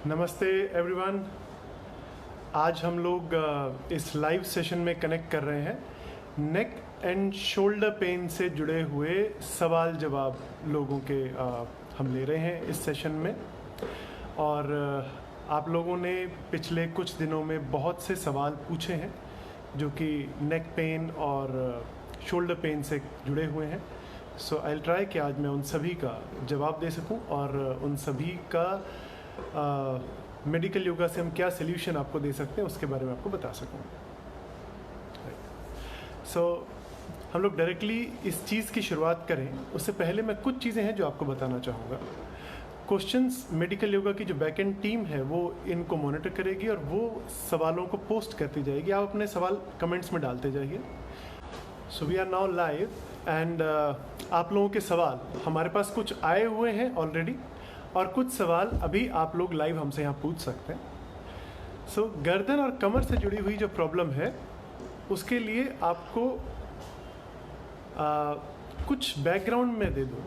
नमस्ते एवरीवन। आज हम लोग इस लाइव सेशन में कनेक्ट कर रहे हैं नेक एंड शोल्डर पेन से जुड़े हुए सवाल जवाब लोगों के हम ले रहे हैं इस सेशन में। और आप लोगों ने पिछले कुछ दिनों में बहुत से सवाल पूछे हैं जो कि नेक पेन और शोल्डर पेन से जुड़े हुए हैं। सो आई विल ट्राई कि आज मैं उन सभी का जवाब दे सकूं और उन सभी का मेडिकल योगा से हम क्या सोल्यूशन आपको दे सकते हैं उसके बारे में आपको बता सकूं। सो हम लोग डायरेक्टली इस चीज़ की शुरुआत करें उससे पहले मैं कुछ चीज़ें हैं जो आपको बताना चाहूँगा। क्वेश्चंस मेडिकल योगा की जो बैक एंड टीम है वो इनको मॉनिटर करेगी और वो सवालों को पोस्ट करती जाएगी। आप अपने सवाल कमेंट्स में डालते जाइए। So we are now live and आप लोगों के सवाल हमारे पास कुछ आए हुए हैं ऑलरेडी और कुछ सवाल अभी आप लोग लाइव हमसे यहाँ पूछ सकते हैं। सो गर्दन और कमर से जुड़ी हुई जो प्रॉब्लम है उसके लिए आपको कुछ बैकग्राउंड में दे दूँ।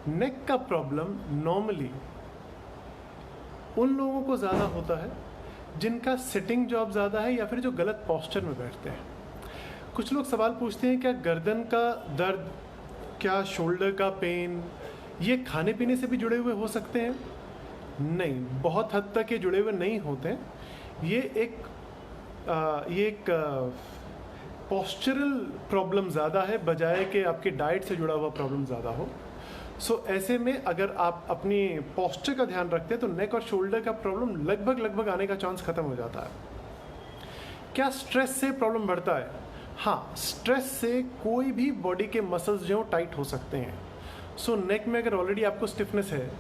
नेक का प्रॉब्लम नॉर्मली उन लोगों को ज़्यादा होता है जिनका सिटिंग जॉब ज़्यादा है या फिर जो गलत पोस्चर में बैठते हैं। कुछ लोग सवाल पूछते हैं क्या गर्दन का दर्द, क्या शोल्डर का पेन ये खाने पीने से भी जुड़े हुए हो सकते हैं? नहीं, बहुत हद तक ये जुड़े हुए नहीं होते हैं। ये एक पोस्चरल प्रॉब्लम ज़्यादा है बजाय कि आपके डाइट से जुड़ा हुआ प्रॉब्लम ज़्यादा हो। सो ऐसे में अगर आप अपनी पोस्चर का ध्यान रखते हैं तो नेक और शोल्डर का प्रॉब्लम लगभग आने का चांस ख़त्म हो जाता है। क्या स्ट्रेस से प्रॉब्लम बढ़ता है? हाँ, स्ट्रेस से कोई भी बॉडी के मसल्स जो टाइट हो सकते हैं। सो नेक में अगर ऑलरेडी आपको स्टिफनेस है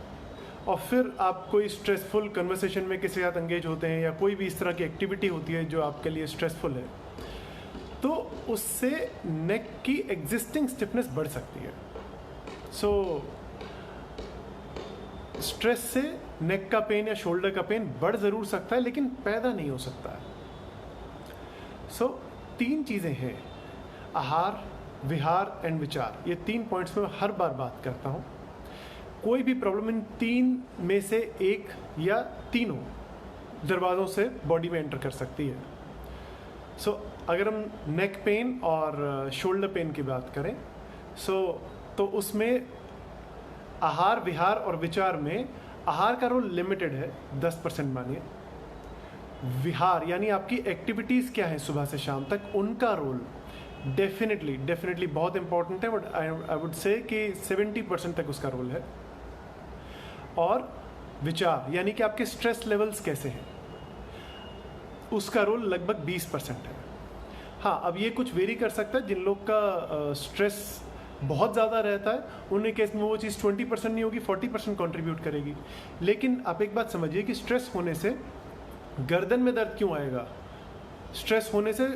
और फिर आप कोई स्ट्रेसफुल कन्वर्सेशन में किसी के साथ एंगेज होते हैं या कोई भी इस तरह की एक्टिविटी होती है जो आपके लिए स्ट्रेसफुल है तो उससे नेक की एग्जिस्टिंग स्टिफनेस बढ़ सकती है। सो स्ट्रेस से नेक का पेन या शोल्डर का पेन बढ़ ज़रूर सकता है लेकिन पैदा नहीं हो सकता है। सो 3 चीज़ें हैं, आहार, विहार एंड विचार। ये 3 पॉइंट्स में मैं हर बार बात करता हूँ। कोई भी प्रॉब्लम इन 3 में से एक या तीनों दरवाज़ों से बॉडी में एंटर कर सकती है। सो अगर हम नेक पेन और शोल्डर पेन की बात करें तो उसमें आहार, विहार और विचार में आहार का रोल लिमिटेड है, 10% मानिए। विहार यानी आपकी एक्टिविटीज़ क्या है सुबह से शाम तक, उनका रोल डेफिनेटली बहुत इंपॉर्टेंट है। बट आई वुड से कि 70% तक उसका रोल है। और विचार यानी कि आपके स्ट्रेस लेवल्स कैसे हैं, उसका रोल लगभग 20% है। हाँ, अब ये कुछ वेरी कर सकता है। जिन लोग का स्ट्रेस बहुत ज़्यादा रहता है उनके केस में वो चीज़ 20% नहीं होगी, 40% कंट्रीब्यूट करेगी। लेकिन आप एक बात समझिए कि स्ट्रेस होने से गर्दन में दर्द क्यों आएगा, स्ट्रेस होने से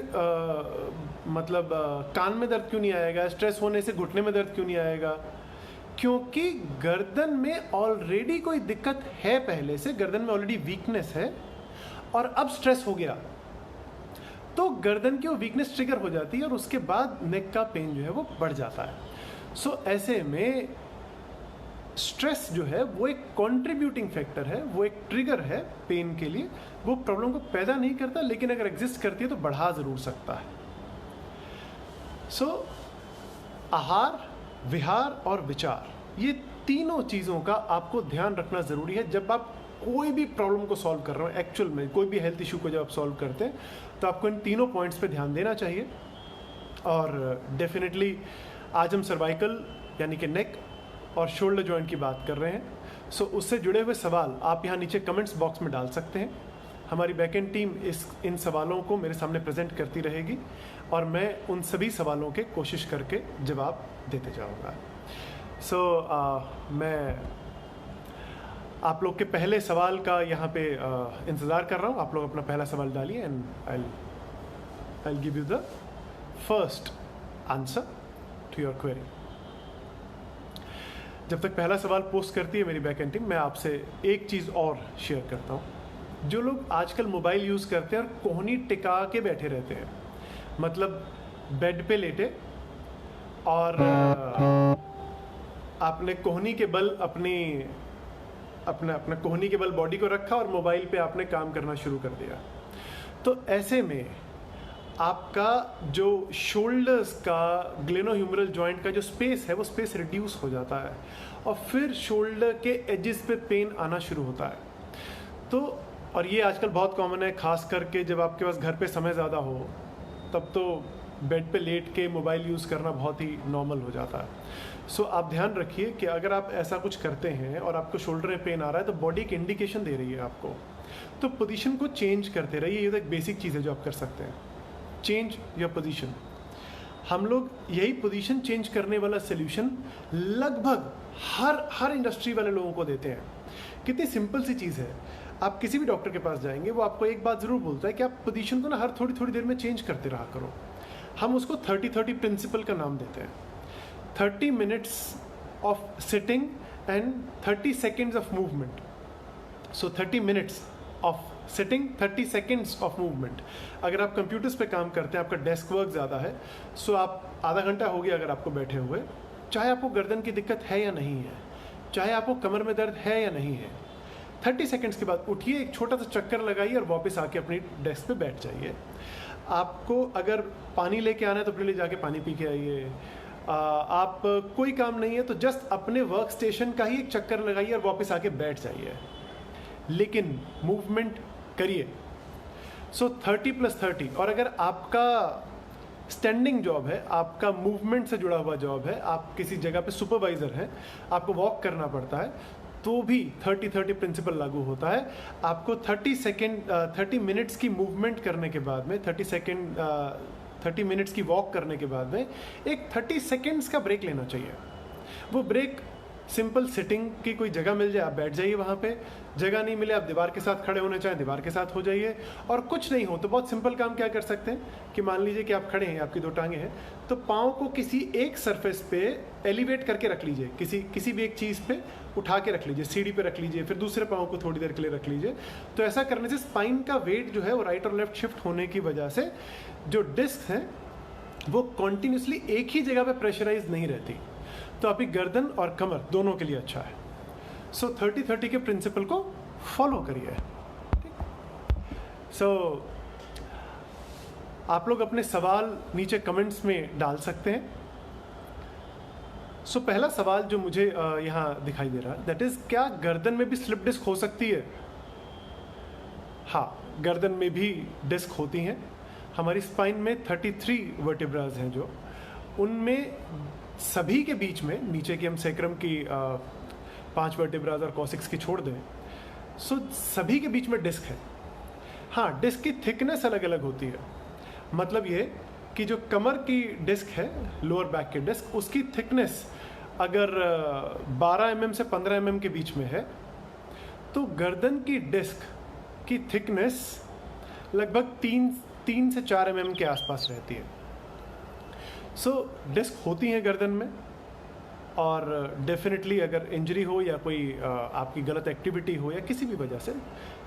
कान में दर्द क्यों नहीं आएगा, स्ट्रेस होने से घुटने में दर्द क्यों नहीं आएगा? क्योंकि गर्दन में ऑलरेडी कोई दिक्कत है, पहले से गर्दन में ऑलरेडी वीकनेस है और अब स्ट्रेस हो गया तो गर्दन की वो वीकनेस ट्रिगर हो जाती है और उसके बाद नेक का पेन जो है वो बढ़ जाता है। सो ऐसे में स्ट्रेस जो है वो एक कंट्रीब्यूटिंग फैक्टर है, वो एक ट्रिगर है पेन के लिए। वो प्रॉब्लम को पैदा नहीं करता लेकिन अगर एग्जिस्ट करती है तो बढ़ा ज़रूर सकता है। सो आहार, विहार और विचार, ये तीनों चीज़ों का आपको ध्यान रखना ज़रूरी है जब आप कोई भी प्रॉब्लम को सॉल्व कर रहे हो। एक्चुअल में कोई भी हेल्थ इशू को जब आप सॉल्व करते हैं तो आपको इन तीनों पॉइंट्स पे ध्यान देना चाहिए। और डेफिनेटली आज हम सर्वाइकल यानी कि नेक और शोल्डर जॉइंट की बात कर रहे हैं। सो उससे जुड़े हुए सवाल आप यहाँ नीचे कमेंट्स बॉक्स में डाल सकते हैं। हमारी बैकएंड टीम इन सवालों को मेरे सामने प्रेजेंट करती रहेगी और मैं उन सभी सवालों के कोशिश करके जवाब देते जाऊँगा। मैं आप लोग के पहले सवाल का यहाँ पे इंतज़ार कर रहा हूँ। आप लोग अपना पहला सवाल डालिए and I give you the first answer to your query. जब तक पहला सवाल पोस्ट करती है मेरी बैकएंड टीम, मैं आपसे एक चीज़ और शेयर करता हूँ। जो लोग आजकल मोबाइल यूज़ करते हैं और कोहनी टिका के बैठे रहते हैं, मतलब बेड पे लेटे और आपने कोहनी के बल अपनी अपना अपना कोहनी के बल बॉडी को रखा और मोबाइल पे आपने काम करना शुरू कर दिया। तो ऐसे में आपका जो शोल्डर्स का ग्लेनोह्यूमरल जॉइंट का जो स्पेस है वो स्पेस रिड्यूस हो जाता है और फिर शोल्डर के एजेस पे पेन आना शुरू होता है। तो और ये आजकल बहुत कॉमन है, खास करके जब आपके पास घर पे समय ज़्यादा हो तब तो बेड पे लेट के मोबाइल यूज़ करना बहुत ही नॉर्मल हो जाता है। सो आप ध्यान रखिए कि अगर आप ऐसा कुछ करते हैं और आपको शोल्डर में पेन आ रहा है तो बॉडी एक इंडिकेशन दे रही है आपको, तो पोजीशन को चेंज करते रहिए। ये तो एक बेसिक चीज़ है जो आप कर सकते हैं, चेंज योर पोजीशन। हम लोग यही पोजीशन चेंज करने वाला सोल्यूशन लगभग हर इंडस्ट्री वाले लोगों को देते हैं। कितनी सिंपल सी चीज़ है, आप किसी भी डॉक्टर के पास जाएंगे वो आपको एक बात ज़रूर बोलता है कि आप पोजीशन को ना हर थोड़ी थोड़ी देर में चेंज करते रहा करो। हम उसको 30-30 प्रिंसिपल का नाम देते हैं। 30 minutes of sitting and 30 seconds of movement. So 30 minutes of sitting, 30 seconds of movement. अगर आप कंप्यूटर्स पे काम करते हैं, आपका डेस्क वर्क ज़्यादा है, सो आप आधा घंटा हो गया अगर आपको बैठे हुए, चाहे आपको गर्दन की दिक्कत है या नहीं है, चाहे आपको कमर में दर्द है या नहीं है, 30 सेकेंड्स के बाद उठिए, एक छोटा सा चक्कर लगाइए और वापस आके अपनी डेस्क पे बैठ जाइए। आपको अगर पानी लेके आना है तो पहले जाके पानी पी के आइए। आप कोई काम नहीं है तो जस्ट अपने वर्क स्टेशन का ही एक चक्कर लगाइए और वापस आके बैठ जाइए, लेकिन मूवमेंट करिए। सो 30+30। और अगर आपका स्टैंडिंग जॉब है, आपका मूवमेंट से जुड़ा हुआ जॉब है, आप किसी जगह पे सुपरवाइजर हैं, आपको वॉक करना पड़ता है, तो भी 30-30 प्रिंसिपल लागू होता है। आपको 30 मिनट्स की मूवमेंट करने के बाद में 30 मिनट्स की वॉक करने के बाद में एक 30 सेकेंड्स का ब्रेक लेना चाहिए। वो ब्रेक सिंपल सिटिंग की कोई जगह मिल जाए आप बैठ जाइए वहाँ पे, जगह नहीं मिले आप दीवार के साथ खड़े होना चाहें दीवार के साथ हो जाइए। और कुछ नहीं हो तो बहुत सिंपल काम क्या कर सकते हैं कि मान लीजिए कि आप खड़े हैं, आपकी 2 टांगें हैं, तो पाँव को किसी एक सरफेस पे एलिवेट करके रख लीजिए, किसी भी एक चीज़ पे उठा के रख लीजिए, सीढ़ी पे रख लीजिए, फिर दूसरे पाँव को थोड़ी देर के लिए रख लीजिए। तो ऐसा करने से स्पाइन का वेट जो है वो राइट और लेफ्ट शिफ्ट होने की वजह से जो डिस्क हैं वो कॉन्टीन्यूसली एक ही जगह पे प्रेशराइज नहीं रहती, तो आपकी गर्दन और कमर दोनों के लिए अच्छा है। सो 30-30 के प्रिंसिपल को फॉलो करिए। सो आप लोग अपने सवाल नीचे कमेंट्स में डाल सकते हैं। सो पहला सवाल जो मुझे यहाँ दिखाई दे रहा है, दैट इज क्या गर्दन में भी स्लिप डिस्क हो सकती है? हाँ, गर्दन में भी डिस्क होती हैं। हमारी स्पाइन में 33 वर्टिब्राज हैं, जो उनमें सभी के बीच में, नीचे की हम सैक्रम की 5 वर्टिब्राज और कॉसिक्स की छोड़ दें, सो सभी के बीच में डिस्क है। हाँ, डिस्क की थिकनेस अलग अलग होती है। मतलब ये कि जो कमर की डिस्क है, लोअर बैक की डिस्क, उसकी थिकनेस अगर 12 mm से 15 mm के बीच में है, तो गर्दन की डिस्क की थिकनेस लगभग 3 से 4 mm के आसपास रहती है। सो डिस्क होती हैं गर्दन में, और डेफिनेटली अगर इंजरी हो या कोई आपकी गलत एक्टिविटी हो या किसी भी वजह से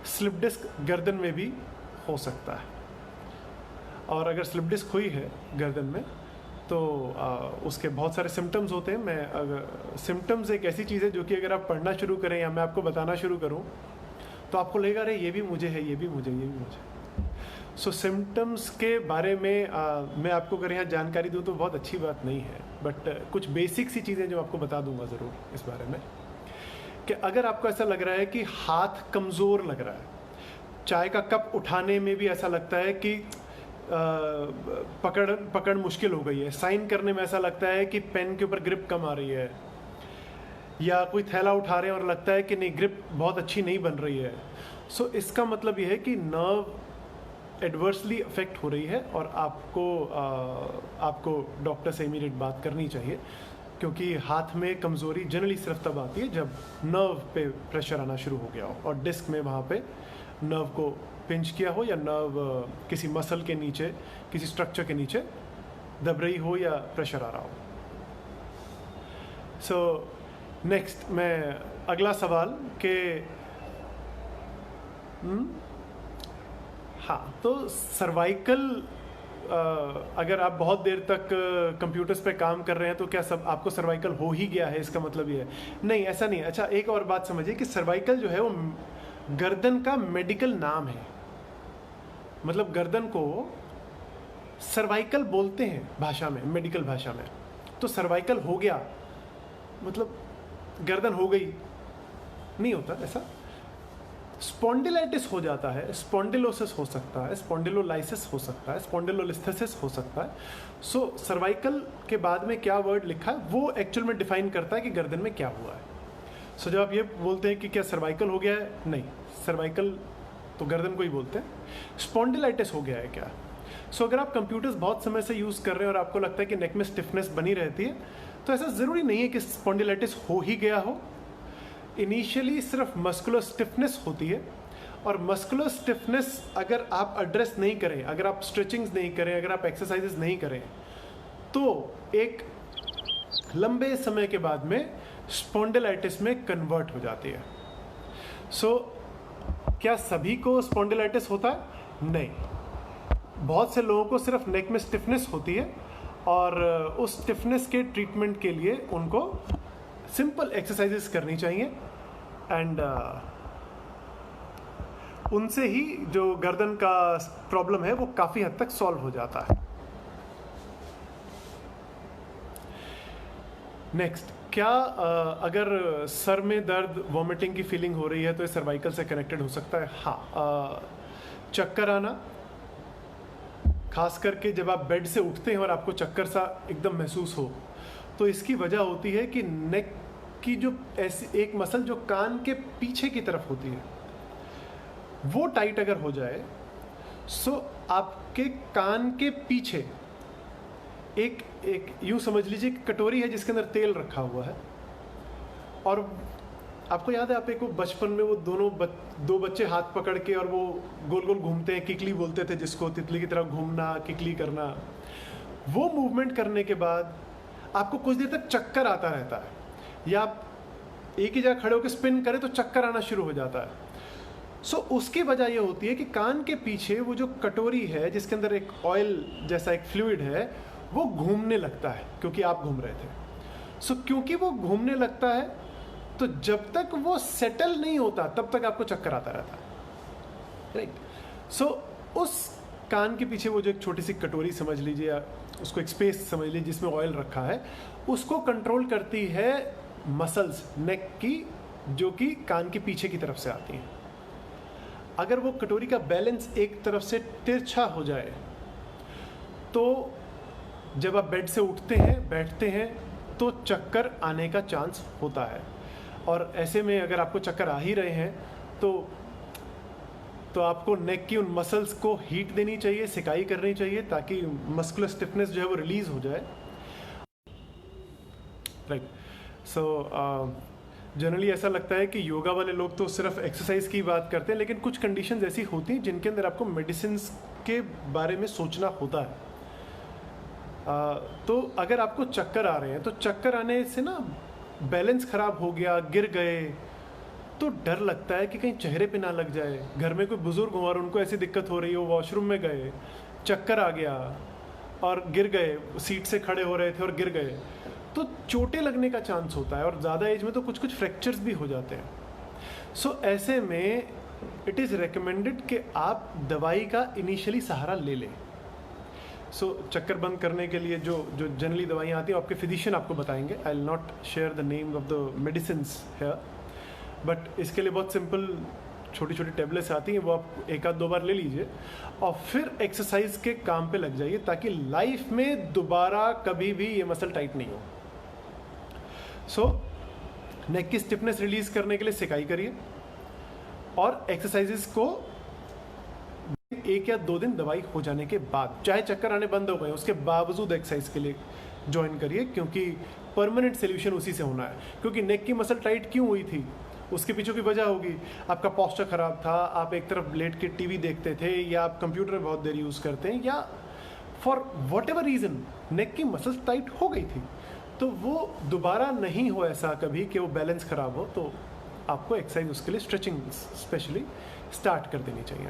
स्लिप डिस्क गर्दन में भी हो सकता है। और अगर स्लिप डिस्क हुई है गर्दन में तो उसके बहुत सारे सिम्टम्स होते हैं। मैं अगर सिम्टम्स एक ऐसी चीज़ है जो कि अगर आप पढ़ना शुरू करें या मैं आपको बताना शुरू करूं तो आपको लगेगा अरे ये भी मुझे है, ये भी मुझे, ये भी मुझे। सो सिम्टम्स के बारे में मैं आपको अगर यहाँ जानकारी दूँ तो बहुत अच्छी बात नहीं है, बट कुछ बेसिक सी चीज़ें जो आपको बता दूंगा ज़रूर इस बारे में, कि अगर आपको ऐसा लग रहा है कि हाथ कमज़ोर लग रहा है, चाय का कप उठाने में भी ऐसा लगता है कि पकड़ मुश्किल हो गई है, साइन करने में ऐसा लगता है कि पेन के ऊपर ग्रिप कम आ रही है, या कोई थैला उठा रहे हैं और लगता है कि नहीं ग्रिप बहुत अच्छी नहीं बन रही है, सो इसका मतलब यह है कि नर्व एडवर्सली अफेक्ट हो रही है और आपको डॉक्टर से इमीडिएट बात करनी चाहिए, क्योंकि हाथ में कमज़ोरी जनरली सिर्फ तब आती है जब नर्व पे प्रेशर आना शुरू हो गया हो और डिस्क में वहाँ पे नर्व को पिंच किया हो या नर्व किसी मसल के नीचे, किसी स्ट्रक्चर के नीचे दब रही हो या प्रेशर आ रहा हो। सो नेक्स्ट मैं अगला सवाल के हाँ, तो सर्वाइकल अगर आप बहुत देर तक कंप्यूटर्स पे काम कर रहे हैं तो क्या सब आपको सर्वाइकल हो ही गया है, इसका मतलब ये है? नहीं, ऐसा नहीं है। अच्छा, एक और बात समझिए कि सर्वाइकल जो है वो गर्दन का मेडिकल नाम है। मतलब गर्दन को सर्वाइकल बोलते हैं भाषा में, मेडिकल भाषा में। तो सर्वाइकल हो गया मतलब गर्दन हो गई, नहीं होता ऐसा। स्पॉन्डिलाइटिस हो जाता है, स्पॉन्डिलोसिस हो सकता है, स्पॉन्डिलोलाइसिस हो सकता है, स्पॉन्डिलोलिस्थेसिस हो सकता है। सो सर्वाइकल के बाद में क्या वर्ड लिखा है वो एक्चुअल में डिफाइन करता है कि गर्दन में क्या हुआ है। सो जब आप ये बोलते हैं कि क्या सर्वाइकल हो गया है, नहीं, सर्वाइकल तो गर्दन को ही बोलते हैं। स्पॉन्डिलाइटिस हो गया है क्या? सो अगर आप कंप्यूटर्स बहुत समय से यूज़ कर रहे हैं और आपको लगता है कि नेक में स्टिफनेस बनी रहती है, तो ऐसा ज़रूरी नहीं है कि स्पॉन्डिलाइटिस हो ही गया हो। इनिशियली सिर्फ मस्कुलर स्टिफनेस होती है, और मस्कुलर स्टिफनेस अगर आप एड्रेस नहीं करें, अगर आप स्ट्रेचिंग्स नहीं करें, अगर आप एक्सरसाइजेस नहीं करें, तो एक लंबे समय के बाद में स्पॉन्डिलाइटिस में कन्वर्ट हो जाती है। सो क्या सभी को स्पॉन्डिलाइटिस होता है? नहीं, बहुत से लोगों को सिर्फ नेक में स्टिफनेस होती है, और उस स्टिफनेस के ट्रीटमेंट के लिए उनको सिंपल एक्सरसाइजेस करनी चाहिए, एंड उनसे ही जो गर्दन का प्रॉब्लम है वो काफ़ी हद तक सॉल्व हो जाता है। नेक्स्ट, क्या अगर सर में दर्द, वॉमिटिंग की फीलिंग हो रही है तो ये सर्वाइकल से कनेक्टेड हो सकता है? हाँ। चक्कर आना, खास करके जब आप बेड से उठते हैं और आपको चक्कर सा एकदम महसूस हो, तो इसकी वजह होती है कि नेक की जो ऐसी एक मसल जो कान के पीछे की तरफ होती है वो टाइट अगर हो जाए, सो आपके कान के पीछे एक यूं समझ लीजिए कि कटोरी है जिसके अंदर तेल रखा हुआ है, और आपको याद है आप एक वो बचपन में वो दो बच्चे हाथ पकड़ के और वो गोल गोल घूमते हैं, किकली बोलते थे जिसको, तितली की तरह घूमना, किकली करना। वो मूवमेंट करने के बाद आपको कुछ देर तक चक्कर आता रहता है, या आप एक ही जगह खड़े होकर स्पिन करें तो चक्कर आना शुरू हो जाता है। सो उसकी वजह ये होती है कि कान के पीछे वो जो कटोरी है जिसके अंदर एक ऑयल जैसा एक फ्लूइड है वो घूमने लगता है, क्योंकि आप घूम रहे थे। सो क्योंकि वो घूमने लगता है तो जब तक वो सेटल नहीं होता तब तक आपको चक्कर आता रहता है, राइट। सो उस कान के पीछे वो जो एक छोटी सी कटोरी समझ लीजिए, या उसको एक स्पेस समझ लीजिए जिसमें ऑयल रखा है, उसको कंट्रोल करती है मसल्स नेक की, जो कि कान के पीछे की तरफ से आती हैं। अगर वो कटोरी का बैलेंस एक तरफ से तिरछा हो जाए तो जब आप बेड से उठते हैं, बैठते हैं, तो चक्कर आने का चांस होता है। और ऐसे में अगर आपको चक्कर आ ही रहे हैं तो आपको नेक की उन मसल्स को हीट देनी चाहिए, सिकाई करनी चाहिए, ताकि मस्कुलर स्टिफनेस जो है वो रिलीज हो जाए, राइट। सो जनरली ऐसा लगता है कि योगा वाले लोग तो सिर्फ एक्सरसाइज की बात करते हैं, लेकिन कुछ कंडीशंस ऐसी होती हैं जिनके अंदर आपको मेडिसिन के बारे में सोचना होता है। तो अगर आपको चक्कर आ रहे हैं तो चक्कर आने से ना बैलेंस खराब हो गया, गिर गए, तो डर लगता है कि कहीं चेहरे पे ना लग जाए। घर में कोई बुजुर्ग हो और उनको ऐसी दिक्कत हो रही हो, वॉशरूम में गए, चक्कर आ गया और गिर गए, सीट से खड़े हो रहे थे और गिर गए, तो चोटें लगने का चांस होता है, और ज़्यादा एज में तो कुछ फ्रैक्चर्स भी हो जाते हैं। सो ऐसे में इट इज़ रिकमेंडेड कि आप दवाई का इनिशियली सहारा ले लें। सो चक्कर बंद करने के लिए जो जनरली दवाइयाँ आती हैं आपके फिजिशियन आपको बताएंगे। I will not share the name of the medicines here, but इसके लिए बहुत सिंपल छोटी छोटी टेबलेट्स आती हैं, वो आप एक आध दो बार ले लीजिए और फिर एक्सरसाइज के काम पे लग जाइए, ताकि लाइफ में दोबारा कभी भी ये मसल टाइट नहीं हो। सो नेक की स्टिफनेस रिलीज करने के लिए सिकाई करिए, और एक्सरसाइजेस को 1 या 2 दिन दवाई हो जाने के बाद, चाहे चक्कर आने बंद हो गए उसके बावजूद एक्सरसाइज के लिए ज्वाइन करिए, क्योंकि परमानेंट सोल्यूशन उसी से होना है। क्योंकि नेक की मसल टाइट क्यों हुई थी, उसके पीछे की वजह होगी आपका पोस्चर खराब था, आप एक तरफ लेट के टीवी देखते थे, या आप कंप्यूटर बहुत देर यूज़ करते हैं, या फॉर वॉट एवर रीज़न नेक की मसल टाइट हो गई थी। तो वो दोबारा नहीं हो ऐसा कभी कि वो बैलेंस ख़राब हो, तो आपको एक्सरसाइज उसके लिए स्ट्रेचिंग स्पेशली स्टार्ट कर देनी चाहिए।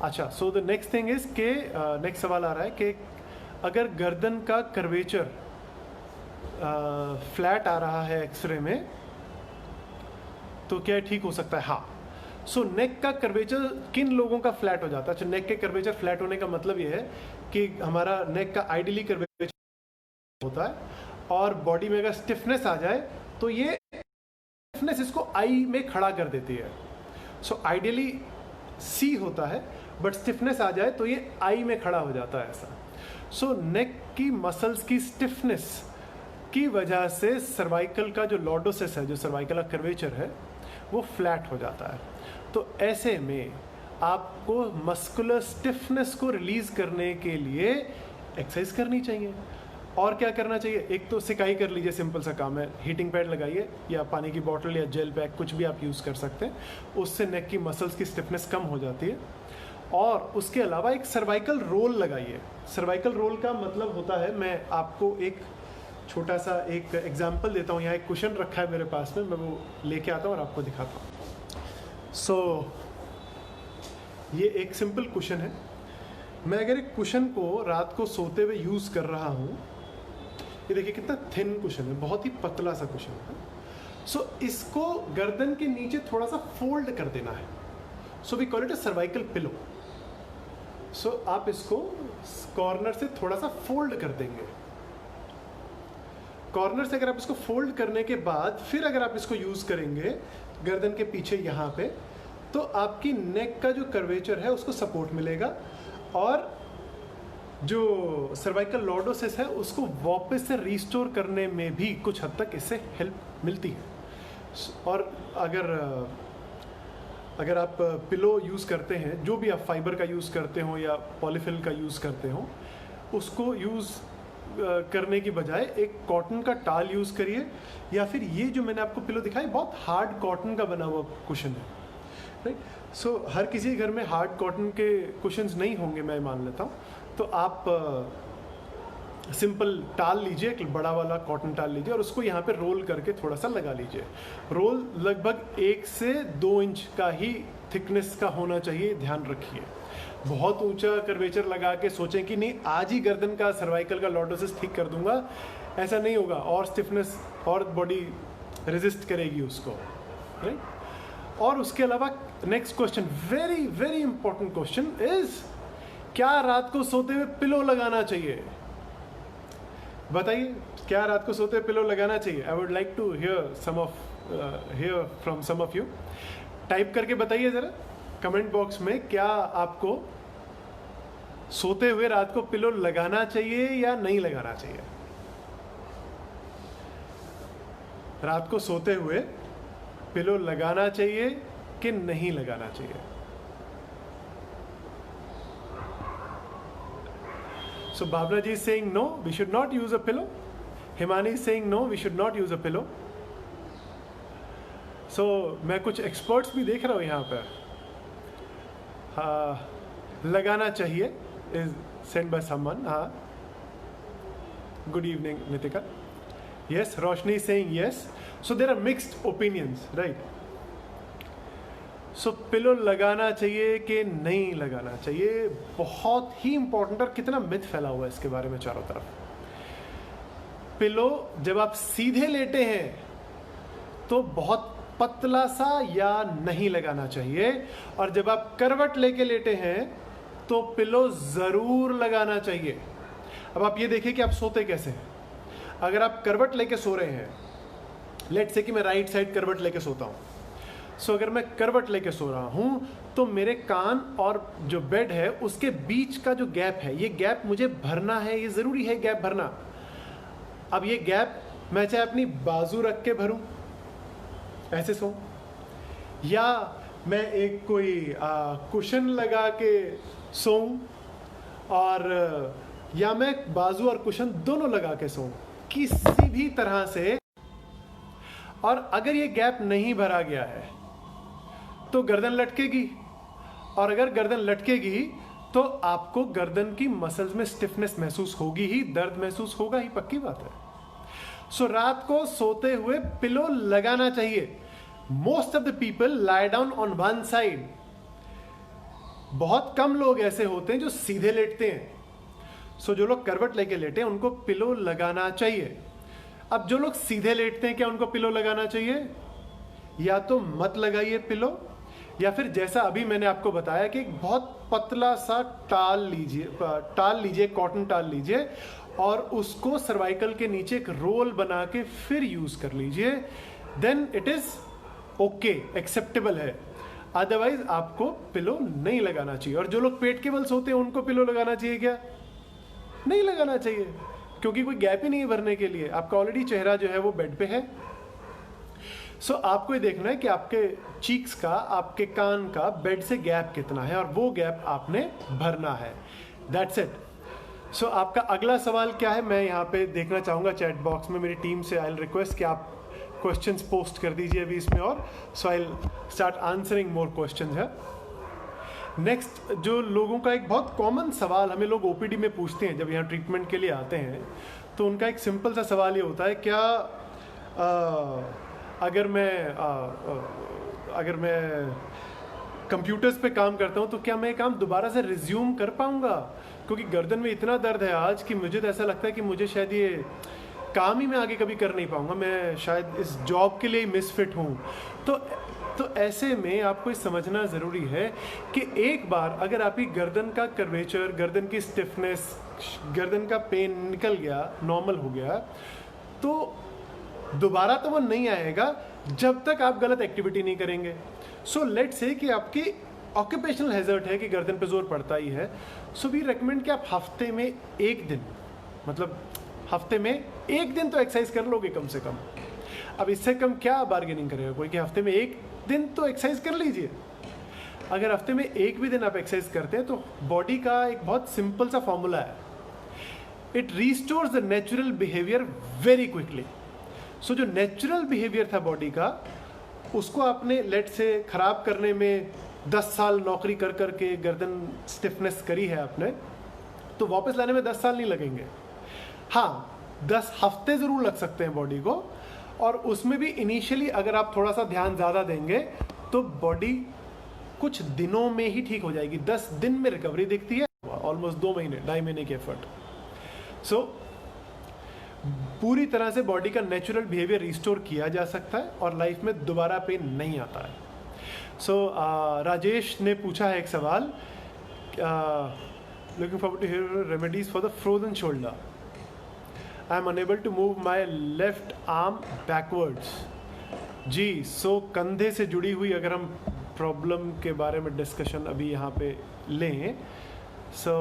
अच्छा, so the next thing is के नेक्स्ट सवाल आ रहा है कि अगर गर्दन का कर्वेचर फ्लैट आ रहा है एक्सरे में तो क्या ठीक हो सकता है? हाँ। सो नेक का कर्वेचर किन लोगों का फ्लैट हो जाता है? अच्छा, नेक के कर्वेचर फ्लैट होने का मतलब ये है कि हमारा नेक का आइडियली कर्वेचर होता है और बॉडी में अगर स्टिफनेस आ जाए तो ये स्टिफनेस इसको आई में खड़ा कर देती है। सो आइडियली सी होता है, बट स्टिफनेस आ जाए तो ये आई में खड़ा हो जाता है ऐसा। सो नेक की मसल्स की स्टिफनेस की वजह से सर्वाइकल का जो लॉर्डोसिस है, जो सर्वाइकल का कर्वेचर है, वो फ्लैट हो जाता है। तो ऐसे में आपको मस्कुलर स्टिफनेस को रिलीज करने के लिए एक्सरसाइज करनी चाहिए। और क्या करना चाहिए? एक तो सिकाई कर लीजिए, सिंपल सा काम है, हीटिंग पैड लगाइए या पानी की बोतल या जेल पैक कुछ भी आप यूज़ कर सकते हैं, उससे नेक की मसल्स की स्टिफनेस कम हो जाती है। और उसके अलावा एक सर्वाइकल रोल लगाइए। सर्वाइकल रोल का मतलब होता है, मैं आपको एक छोटा सा एक एग्जाम्पल देता हूँ। यहाँ एक कुशन रखा है मेरे पास में, मैं वो लेके आता हूँ और आपको दिखाता हूँ। सो ये एक सिंपल कुशन है। मैं अगर एक कुशन को रात को सोते हुए यूज़ कर रहा हूँ, ये देखिए कितना थिन कुशन है, बहुत ही पतला सा कुशन है। सो इसको गर्दन के नीचे थोड़ा सा फोल्ड कर देना है। So we call it a cervical pillow. So आप इसको कॉर्नर से थोड़ा सा फोल्ड कर देंगे। कॉर्नर से अगर आप इसको फोल्ड करने के बाद फिर अगर आप इसको यूज करेंगे गर्दन के पीछे यहाँ पे, तो आपकी नेक का जो कर्वेचर है उसको सपोर्ट मिलेगा और जो सर्वाइकल लॉर्डोसिस है उसको वापस से रिस्टोर करने में भी कुछ हद तक इससे हेल्प मिलती है। और अगर आप पिलो यूज़ करते हैं, जो भी आप फाइबर का यूज़ करते हो या पॉलीफिल का यूज़ करते हो, उसको यूज़ करने की बजाय एक कॉटन का टाल यूज़ करिए, या फिर ये जो मैंने आपको पिलो दिखाई बहुत हार्ड कॉटन का बना हुआ कुशन है, राइट। सो हर किसी घर में हार्ड कॉटन के कुशन्स नहीं होंगे, मैं मान लेता हूँ। तो आप सिंपल टाल लीजिए, एक बड़ा वाला कॉटन टाल लीजिए और उसको यहाँ पे रोल करके थोड़ा सा लगा लीजिए। रोल लगभग 1 से 2 इंच का ही थिकनेस का होना चाहिए, ध्यान रखिए। बहुत ऊंचा कर्वेचर लगा के सोचें कि नहीं आज ही गर्दन का सर्वाइकल का लॉर्डोसिस ठीक कर दूंगा, ऐसा नहीं होगा, और स्टिफनेस और बॉडी रेजिस्ट करेगी उसको, राइट। और उसके अलावा next question, very very important question is, क्या रात को सोते हुए पिलो लगाना चाहिए? बताइए, क्या रात को सोते हुए पिलो लगाना चाहिए? I would like to hear from some of you. Type करके बताइए जरा कमेंट बॉक्स में, क्या आपको सोते हुए रात को पिलो लगाना चाहिए या नहीं लगाना चाहिए? रात को सोते हुए पिलो लगाना चाहिए कि नहीं लगाना चाहिए? So Bhavna ji is saying no, we should not use a pillow. Himani is saying no, we should not use a pillow. So मैं कुछ experts भी देख रहा हूँ यहाँ पर। लगाना चाहिए is sent by someone. हाँ, good evening Nitika. Yes, Roshni is saying yes. So there are mixed opinions, right? So pillow लगाना चाहिए कि नहीं लगाना चाहिए, बहुत ही इंपॉर्टेंट। और कितना मिथ फैला हुआ है इसके बारे में चारों तरफ। पिलो जब आप सीधे लेटे हैं तो बहुत पतला सा या नहीं लगाना चाहिए, और जब आप करवट लेके लेटे हैं तो पिलो जरूर लगाना चाहिए। अब आप ये देखिए कि आप सोते कैसे हैं। अगर आप करवट लेके सो रहे हैं, लेट्स से कि मैं राइट साइड करवट लेके सोता हूँ, सो अगर मैं करवट लेके सो रहा हूँ तो मेरे कान और जो बेड है उसके बीच का जो गैप है, ये गैप मुझे भरना है, ये ज़रूरी है गैप भरना। अब ये गैप मैं चाहे अपनी बाजू रख के भरूं, ऐसे सो, या मैं एक कोई कुशन लगा के सोऊं, और या मैं बाजू और कुशन दोनों लगा के सोऊं, किसी भी तरह से। और अगर ये गैप नहीं भरा गया है तो गर्दन लटकेगी, और अगर गर्दन लटकेगी तो आपको गर्दन की मसल्स में स्टिफनेस महसूस होगी ही, दर्द महसूस होगा ही, पक्की बात है। सो रात को सोते हुए पिलो लगाना चाहिए। Most of the people lie down on one side, बहुत कम लोग ऐसे होते हैं जो सीधे लेटते हैं। सो जो लोग करवट लेके लेटे हैं उनको पिलो लगाना चाहिए। अब जो लोग सीधे लेटते हैं, क्या उनको पिलो लगाना चाहिए? या तो मत लगाइए पिलो, या फिर जैसा अभी मैंने आपको बताया कि एक बहुत पतला सा टाल लीजिए, कॉटन टाल लीजिए और उसको सर्वाइकल के नीचे एक रोल बना के फिर यूज कर लीजिए, then it is okay, acceptable है। अदरवाइज आपको पिलो नहीं लगाना चाहिए। और जो लोग पेट के बल सोते हैं उनको पिलो लगाना चाहिए क्या? नहीं लगाना चाहिए, क्योंकि कोई गैप ही नहीं है भरने के लिए, आपका ऑलरेडी चेहरा जो है वो बेड पे है। सो आपको ये देखना है कि आपके चीक्स का, आपके कान का बेड से गैप कितना है और वो गैप आपने भरना है। That's it. सो आपका अगला सवाल क्या है, मैं यहाँ पे देखना चाहूँगा चैट बॉक्स में। मेरी टीम से आई विल रिक्वेस्ट कि आप क्वेश्चंस पोस्ट कर दीजिए अभी इसमें, और so I will start answering more questions है। नेक्स्ट, जो लोगों का एक बहुत कॉमन सवाल हमें लोग ओपीडी में पूछते हैं जब यहाँ ट्रीटमेंट के लिए आते हैं, तो उनका एक सिंपल सा सवाल ये होता है, क्या अगर मैं कंप्यूटर्स पे काम करता हूँ तो क्या मैं काम दोबारा से रिज्यूम कर पाऊँगा? क्योंकि गर्दन में इतना दर्द है आज कि मुझे तो ऐसा लगता है कि मुझे शायद ये काम ही मैं आगे कभी कर नहीं पाऊँगा, मैं शायद इस जॉब के लिए मिसफिट हूँ। तो ऐसे में आपको समझना ज़रूरी है कि एक बार अगर आपकी गर्दन का कर्वेचर, गर्दन की स्टिफनेस, गर्दन का पेन निकल गया, नॉर्मल हो गया, तो दोबारा तो वो नहीं आएगा जब तक आप गलत एक्टिविटी नहीं करेंगे। सो लेट से कि आपकी ऑक्यूपेशनल हैजर्ड है कि गर्दन पे जोर पड़ता ही है, सो वी रेकमेंड कि आप हफ्ते में एक दिन, मतलब हफ्ते में एक दिन तो एक्सरसाइज कर लोगे कम से कम। अब इससे कम क्या बार्गेनिंग करेगा कोई कि हफ्ते में एक दिन तो एक्सरसाइज कर लीजिए। अगर हफ्ते में एक भी दिन आप एक्सरसाइज करते हैं तो बॉडी का एक बहुत सिंपल सा फॉर्मूला है, it restores the natural behaviour very quickly. So जो नेचुरल बिहेवियर था बॉडी का, उसको आपने लेट से खराब करने में 10 साल नौकरी कर करके गर्दन स्टिफनेस करी है आपने, तो वापस लाने में 10 साल नहीं लगेंगे। हाँ, 10 हफ्ते ज़रूर लग सकते हैं बॉडी को, और उसमें भी इनिशियली अगर आप थोड़ा सा ध्यान ज़्यादा देंगे तो बॉडी कुछ दिनों में ही ठीक हो जाएगी। 10 दिन में रिकवरी दिखती है, ऑलमोस्ट 2 महीने, 2.5 महीने के एफर्ट। सो पूरी तरह से बॉडी का नेचुरल बिहेवियर रिस्टोर किया जा सकता है और लाइफ में दोबारा पेन नहीं आता है। सो राजेश ने पूछा है एक सवाल, looking forward to hear remedies for the frozen shoulder, I am unable to move my left arm backwards. जी, सो कंधे से जुड़ी हुई अगर हम प्रॉब्लम के बारे में डिस्कशन अभी यहाँ पे लें, so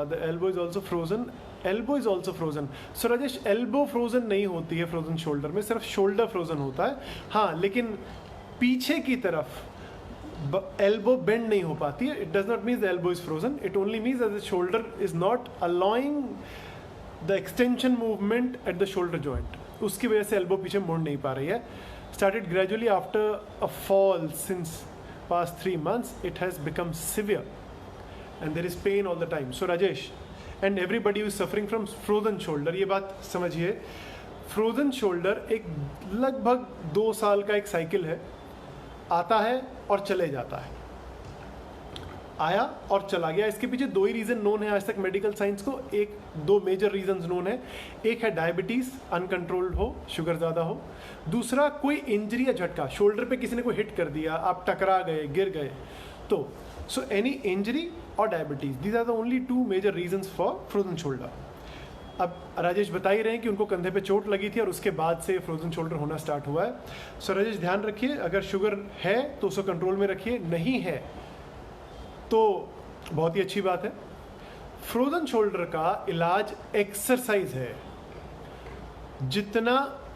the elbow is also frozen, elbow is also frozen. So Rajesh, elbow frozen नहीं होती है फ्रोजन शोल्डर में, सिर्फ शोल्डर फ्रोजन होता है। हाँ, लेकिन पीछे की तरफ एल्बो बेंड नहीं हो पाती है। It does not mean the elbow is frozen, it only means that the shoulder is not allowing the extension movement at the shoulder joint, उसकी वजह से एल्बो पीछे मुड़ नहीं पा रही है। Started gradually after a fall, since past 3 months it has become severe and there is pain all the time. So Rajesh, and everybody who is suffering from frozen shoulder, ये बात समझिए, फ्रोजन शोल्डर एक लगभग 2 साल का एक cycle है, आता है और चले जाता है, आया और चला गया। इसके पीछे 2 ही रीज़न नोन है आज तक मेडिकल साइंस को, 2 मेजर रीजंस नोन है। एक है डायबिटीज़, अनकंट्रोल्ड हो, शुगर ज़्यादा हो। दूसरा कोई इंजरी या झटका, शोल्डर पे किसी ने कोई हिट कर दिया, आप टकरा गए, गिर गए, तो सो एनी इंजरी और diabetes, these are the only 2 major reasons for frozen shoulder. अब राजेश बता ही रहे हैं कि उनको कंधे पे चोट लगी थी और उसके बाद से फ्रोजन शोल्डर होना स्टार्ट हुआ है। सो राजेश ध्यान रखिए, अगर शुगर है तो उसको कंट्रोल में रखिए, नहीं है तो बहुत ही अच्छी बात है। फ्रोजन शोल्डर का इलाज एक्सरसाइज है। जितना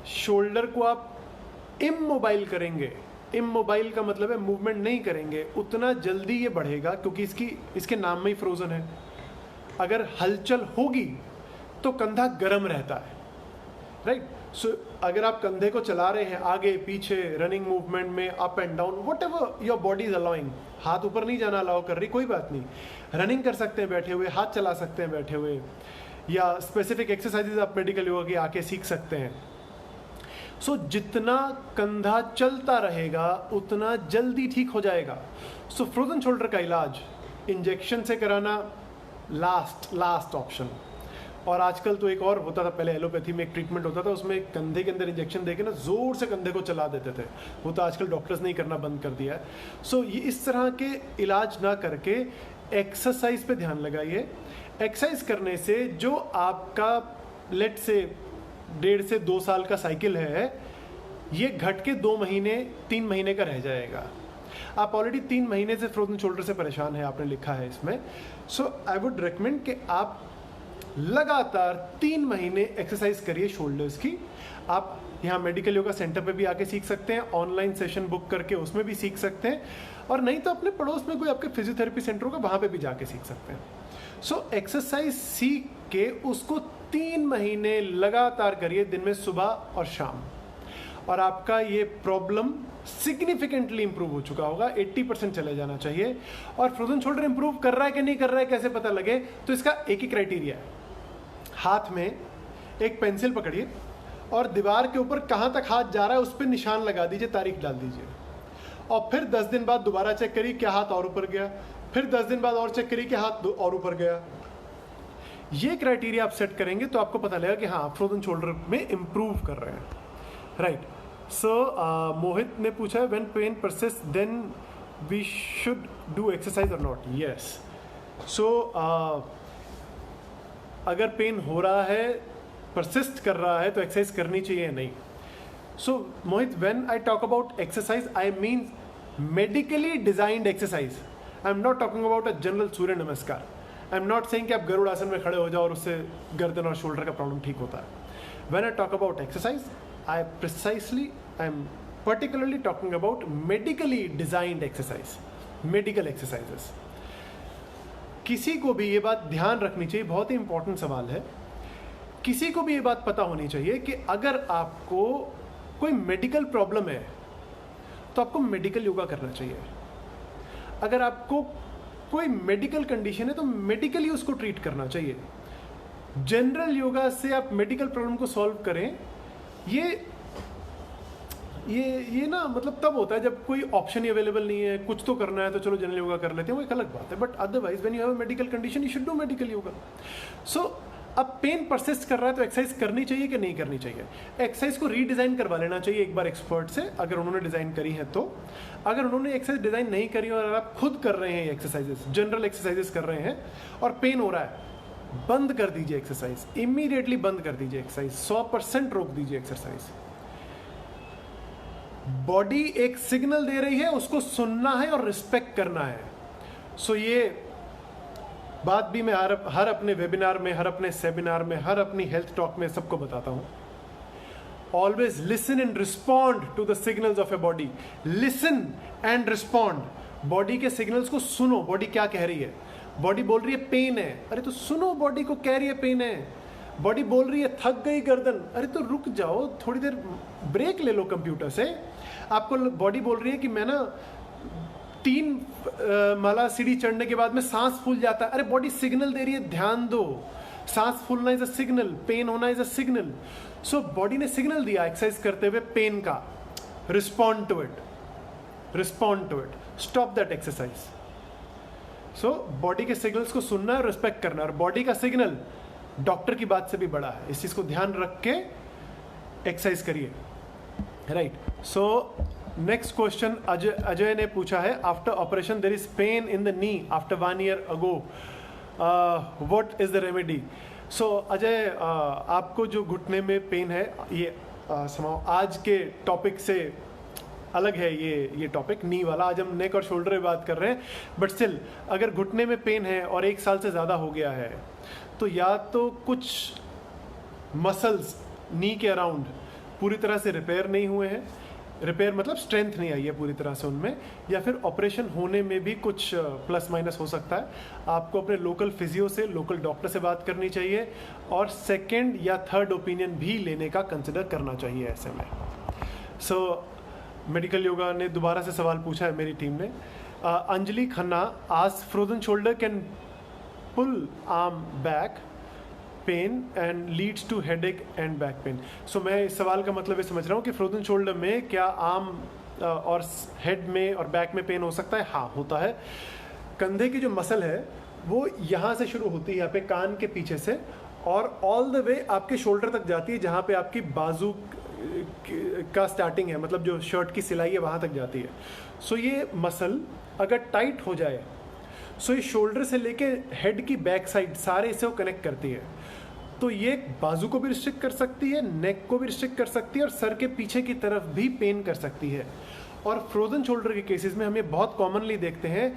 शोल्डर को आप इमोबाइल करेंगे, इमोबाइल का मतलब है मूवमेंट नहीं करेंगे, उतना जल्दी ये बढ़ेगा, क्योंकि इसके नाम में ही फ्रोजन है। अगर हलचल होगी तो कंधा गर्म रहता है, राइट। सो अगर आप कंधे को चला रहे हैं आगे पीछे, रनिंग मूवमेंट में, up and down, what ever your body is allowing, हाथ ऊपर नहीं जाना अलाउ कर रही, कोई बात नहीं, रनिंग कर सकते हैं बैठे हुए, हाथ चला सकते हैं बैठे हुए, या स्पेसिफिक एक्सरसाइजेज आप मेडिकल योगा की आके सीख सकते हैं। सो जितना कंधा चलता रहेगा उतना जल्दी ठीक हो जाएगा। सो फ्रोजन शोल्डर का इलाज इंजेक्शन से कराना लास्ट ऑप्शन। और आजकल तो एक और होता था, पहले एलोपैथी में एक ट्रीटमेंट होता था, उसमें कंधे के अंदर इंजेक्शन देके ना जोर से कंधे को चला देते थे, वो तो आजकल डॉक्टर्स ने ही करना बंद कर दिया है। सो ये इस तरह के इलाज ना करके एक्सरसाइज पे ध्यान लगाइए। एक्सरसाइज करने से जो आपका लेट से 1.5 से 2 साल का साइकिल है, ये घट के 2 महीने 3 महीने का रह जाएगा। आप ऑलरेडी 3 महीने से फ्रोजन शोल्डर से परेशान है, आपने लिखा है इसमें। सो आई वुड रिकमेंड कि आप लगातार 3 महीने एक्सरसाइज करिए शोल्डर्स की। आप यहाँ मेडिकल योगा सेंटर पे भी आके सीख सकते हैं, ऑनलाइन सेशन बुक करके उसमें भी सीख सकते हैं, और नहीं तो अपने पड़ोस में कोई आपके फिजियोथेरेपी सेंटर होगा, वहाँ पे भी जाके सीख सकते हैं। सो एक्सरसाइज सीख के उसको 3 महीने लगातार करिए, दिन में सुबह और शाम, और आपका ये प्रॉब्लम सिग्निफिकेंटली इंप्रूव हो चुका होगा। 80% चले जाना चाहिए। और फ्रोजन शोल्डर इंप्रूव कर रहा है कि नहीं कर रहा है, कैसे पता लगे? तो इसका एक ही क्राइटेरिया है। हाथ में एक पेंसिल पकड़िए और दीवार के ऊपर कहाँ तक हाथ जा रहा है उस पर निशान लगा दीजिए, तारीख डाल दीजिए, और फिर 10 दिन बाद दोबारा चेक करिए क्या हाथ और ऊपर गया, फिर 10 दिन बाद और चेक करिए क्या हाथ और ऊपर गया। ये क्राइटेरिया आप सेट करेंगे तो आपको पता लगेगा कि हाँ, फ्रोजन शोल्डर में इंप्रूव कर रहे हैं। राइट। सो मोहित ने पूछा है, when pain persist then we should do exercise और नॉट? यस। सो अगर पेन हो रहा है, परसिस्ट कर रहा है, तो एक्सरसाइज करनी चाहिए या नहीं? So Mohit, when I talk about exercise I mean medically designed exercise. I am not talking about a general Surya Namaskar. I am not saying कि आप गरुड़ आसन में खड़े हो जाओ और उससे गर्दन और शोल्डर का प्रॉब्लम ठीक होता है। When I talk about exercise I am particularly talking about medically designed exercise, medical exercises. किसी को भी ये बात ध्यान रखनी चाहिए, बहुत ही इंपॉर्टेंट सवाल है। किसी को भी ये बात पता होनी चाहिए कि अगर आपको कोई मेडिकल प्रॉब्लम है तो आपको मेडिकल योगा करना चाहिए। अगर आपको कोई मेडिकल कंडीशन है तो मेडिकली उसको ट्रीट करना चाहिए। जनरल योगा से आप मेडिकल प्रॉब्लम को सॉल्व करें, ये ना मतलब तब होता है जब कोई ऑप्शन ही अवेलेबल नहीं है, कुछ तो करना है तो चलो जनरल योगा कर लेते हैं, वो एक अलग बात है। But otherwise when you have a medical condition you should do medical yoga. So अब पेन परसिस्ट कर रहा है तो एक्सरसाइज करनी चाहिए कि नहीं करनी चाहिए? एक्सरसाइज को रीडिज़ाइन करवा लेना चाहिए एक बार एक्सपर्ट से, अगर उन्होंने डिज़ाइन करी है तो। अगर उन्होंने एक्सरसाइज डिज़ाइन नहीं करी और अगर आप खुद कर रहे हैं एक्सरसाइजेस, जनरल एक्सरसाइजेस कर रहे हैं और पेन हो रहा है, बंद कर दीजिए एक्सरसाइज, इमीडिएटली बंद कर दीजिए एक्सरसाइज, 100% रोक दीजिए एक्सरसाइज। बॉडी एक सिग्नल दे रही है, उसको सुनना है और रिस्पेक्ट करना है। सो ये बात भी मैं हर अपने वेबिनार में, हर अपने सेमिनार में, हर अपनी हेल्थ टॉक में सबको बताता हूं। Always listen and respond to the signals of a body. Listen and respond. Body के सिग्नल्स को सुनो, बॉडी क्या कह रही है। बॉडी बोल रही है पेन है, अरे तो सुनो बॉडी को, कह रही है पेन है। बॉडी बोल रही है थक गई गर्दन, अरे तो रुक जाओ, थोड़ी देर ब्रेक ले लो कंप्यूटर से। आपको बॉडी बोल रही है कि मैं ना 3 माला सीढ़ी चढ़ने के बाद में सांस फूल जाता है, अरे बॉडी सिग्नल दे रही है ध्यान दो। सांस फूलना इज अ सिग्नल, पेन होना is a signal. So body ने सिग्नल दिया एक्सरसाइज करते हुए पेन का, respond to it, respond to it, stop that exercise. So body के सिग्नल्स को सुनना है और रिस्पेक्ट करना है, और बॉडी का सिग्नल डॉक्टर की बात से भी बड़ा है। इस चीज को ध्यान रख के एक्सरसाइज करिए। Right. So next question Ajay ने पूछा है, after operation there is pain in the knee after 1 year ago, what is the remedy? So Ajay, आपको जो घुटने में पेन है, ये आज के टॉपिक से अलग है। ये टॉपिक नी वाला, आज हम नेक और शोल्डर में बात कर रहे हैं। बट स्टिल, अगर घुटने में पेन है और 1 साल से ज़्यादा हो गया है, तो या तो कुछ मसल्स नी के अराउंड पूरी तरह से रिपेयर नहीं हुए हैं, रिपेयर मतलब स्ट्रेंथ नहीं आई है पूरी तरह से उनमें, या फिर ऑपरेशन होने में भी कुछ प्लस माइनस हो सकता है। आपको अपने लोकल फिजियो से, लोकल डॉक्टर से बात करनी चाहिए, और सेकेंड या थर्ड ओपिनियन भी लेने का कंसिडर करना चाहिए ऐसे में। सो मेडिकल योगा ने दोबारा से सवाल पूछा है मेरी टीम ने। Anjali Khanna ask, frozen shoulder can pull arm back pain and leads to headache and back pain. So मैं इस सवाल का मतलब ये समझ रहा हूँ कि फ्रोजन शोल्डर में क्या आर्म और हेड में और बैक में पेन हो सकता है? हाँ, होता है। कंधे की जो मसल है वो यहाँ से शुरू होती है, यहाँ पे कान के पीछे से, और ऑल द वे आपके शोल्डर तक जाती है, जहाँ पे आपकी बाजू का स्टार्टिंग है, मतलब जो शर्ट की सिलाई है वहाँ तक जाती है। सो ये मसल अगर टाइट हो जाए, सो ये शोल्डर से लेके हेड की बैक साइड सारे इसे वो कनेक्ट करती है। तो ये बाजू को भी रिस्ट्रिक्ट कर सकती है, नेक को भी रिस्ट्रिक्ट कर सकती है, और सर के पीछे की तरफ भी पेन कर सकती है। और फ्रोजन शोल्डर के केसेस में हम ये बहुत कॉमनली देखते हैं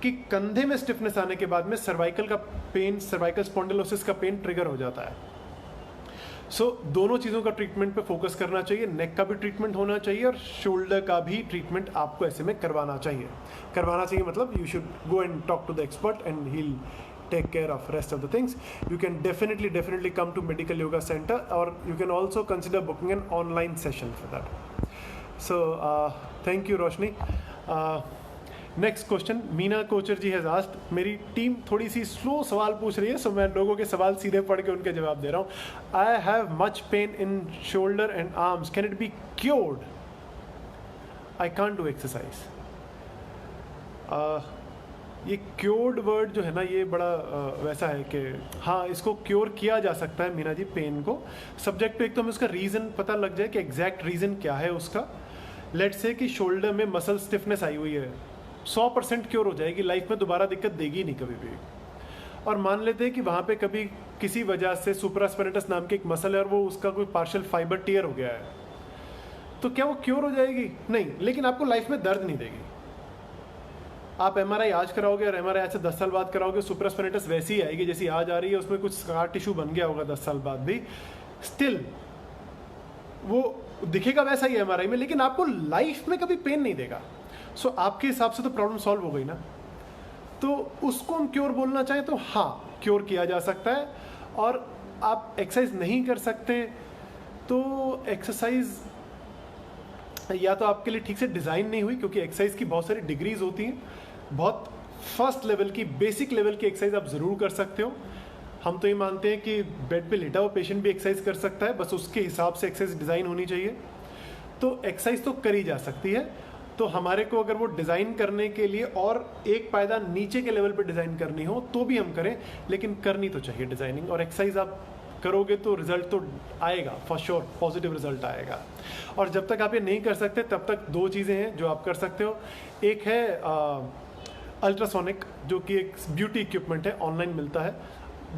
कि कंधे में स्टिफनेस आने के बाद में सर्वाइकल का पेन, सर्वाइकल स्पॉन्डिलोसिस का पेन ट्रिगर हो जाता है। सो दोनों चीज़ों का ट्रीटमेंट पे फोकस करना चाहिए, नेक का भी ट्रीटमेंट होना चाहिए और शोल्डर का भी ट्रीटमेंट आपको ऐसे में करवाना चाहिए। मतलब you should go and talk to the expert and he will take care of rest of the things. You can definitely come to Medical Yoga Center, or you can also consider booking an online session for that. So thank you Roshni. Next question, Meena Kocher ji has asked, मेरी team थोड़ी सी slow सवाल पूछ रही है, सो मैं लोगों के सवाल सीधे पढ़ के उनके जवाब दे रहा हूँ। I have much pain in shoulder and arms, can it be cured? I can't do exercise. ये क्योर्ड वर्ड जो है ना, ये बड़ा वैसा है कि हाँ इसको क्योर किया जा सकता है मीना जी, पेन को सब्जेक्ट पे एक तो हमें उसका रीज़न पता लग जाए कि एग्जैक्ट रीज़न क्या है उसका। लेट्स से कि शोल्डर में मसल स्टिफनेस आई हुई है, 100% क्योर हो जाएगी, लाइफ में दोबारा दिक्कत देगी नहीं कभी भी। और मान लेते हैं कि वहाँ पे कभी किसी वजह से सुप्रास्पिनेटस नाम की एक मसल है और वो उसका कोई पार्शियल फाइबर टियर हो गया है, तो क्या वो क्योर हो जाएगी? नहीं, लेकिन आपको लाइफ में दर्द नहीं देगी। आप एमआरआई आज कराओगे और एमआरआई आज से 10 साल बाद कराओगे, सुप्रास्पिनेटस वैसी ही आएगी जैसी आज आ रही है, उसमें कुछ स्कार टिश्यू बन गया होगा 10 साल बाद भी, स्टिल वो दिखेगा वैसा ही एमआरआई में, लेकिन आपको लाइफ में कभी पेन नहीं देगा। सो आपके हिसाब से तो प्रॉब्लम सॉल्व हो गई ना। तो उसको हम क्योर बोलना चाहें तो हाँ, क्योर किया जा सकता है। और आप एक्सरसाइज नहीं कर सकते तो एक्सरसाइज या तो आपके लिए ठीक से डिज़ाइन नहीं हुई, क्योंकि एक्सरसाइज की बहुत सारी डिग्रीज होती हैं। बहुत फर्स्ट लेवल की, बेसिक लेवल की एक्सरसाइज आप ज़रूर कर सकते हो। हम तो ये मानते हैं कि बेड पे लेटा हुआ पेशेंट भी एक्सरसाइज कर सकता है, बस उसके हिसाब से एक्सरसाइज डिज़ाइन होनी चाहिए। तो एक्सरसाइज तो करी जा सकती है। तो हमारे को अगर वो डिज़ाइन करने के लिए और एक पायदान नीचे के लेवल पे डिज़ाइन करनी हो तो भी हम करें, लेकिन करनी तो चाहिए डिज़ाइनिंग। और एक्सरसाइज आप करोगे तो रिजल्ट तो आएगा, फॉर श्योर पॉजिटिव रिजल्ट आएगा। और जब तक आप ये नहीं कर सकते तब तक दो चीज़ें हैं जो आप कर सकते हो। एक है अल्ट्रासोनिक, जो कि एक ब्यूटी इक्विपमेंट है, ऑनलाइन मिलता है।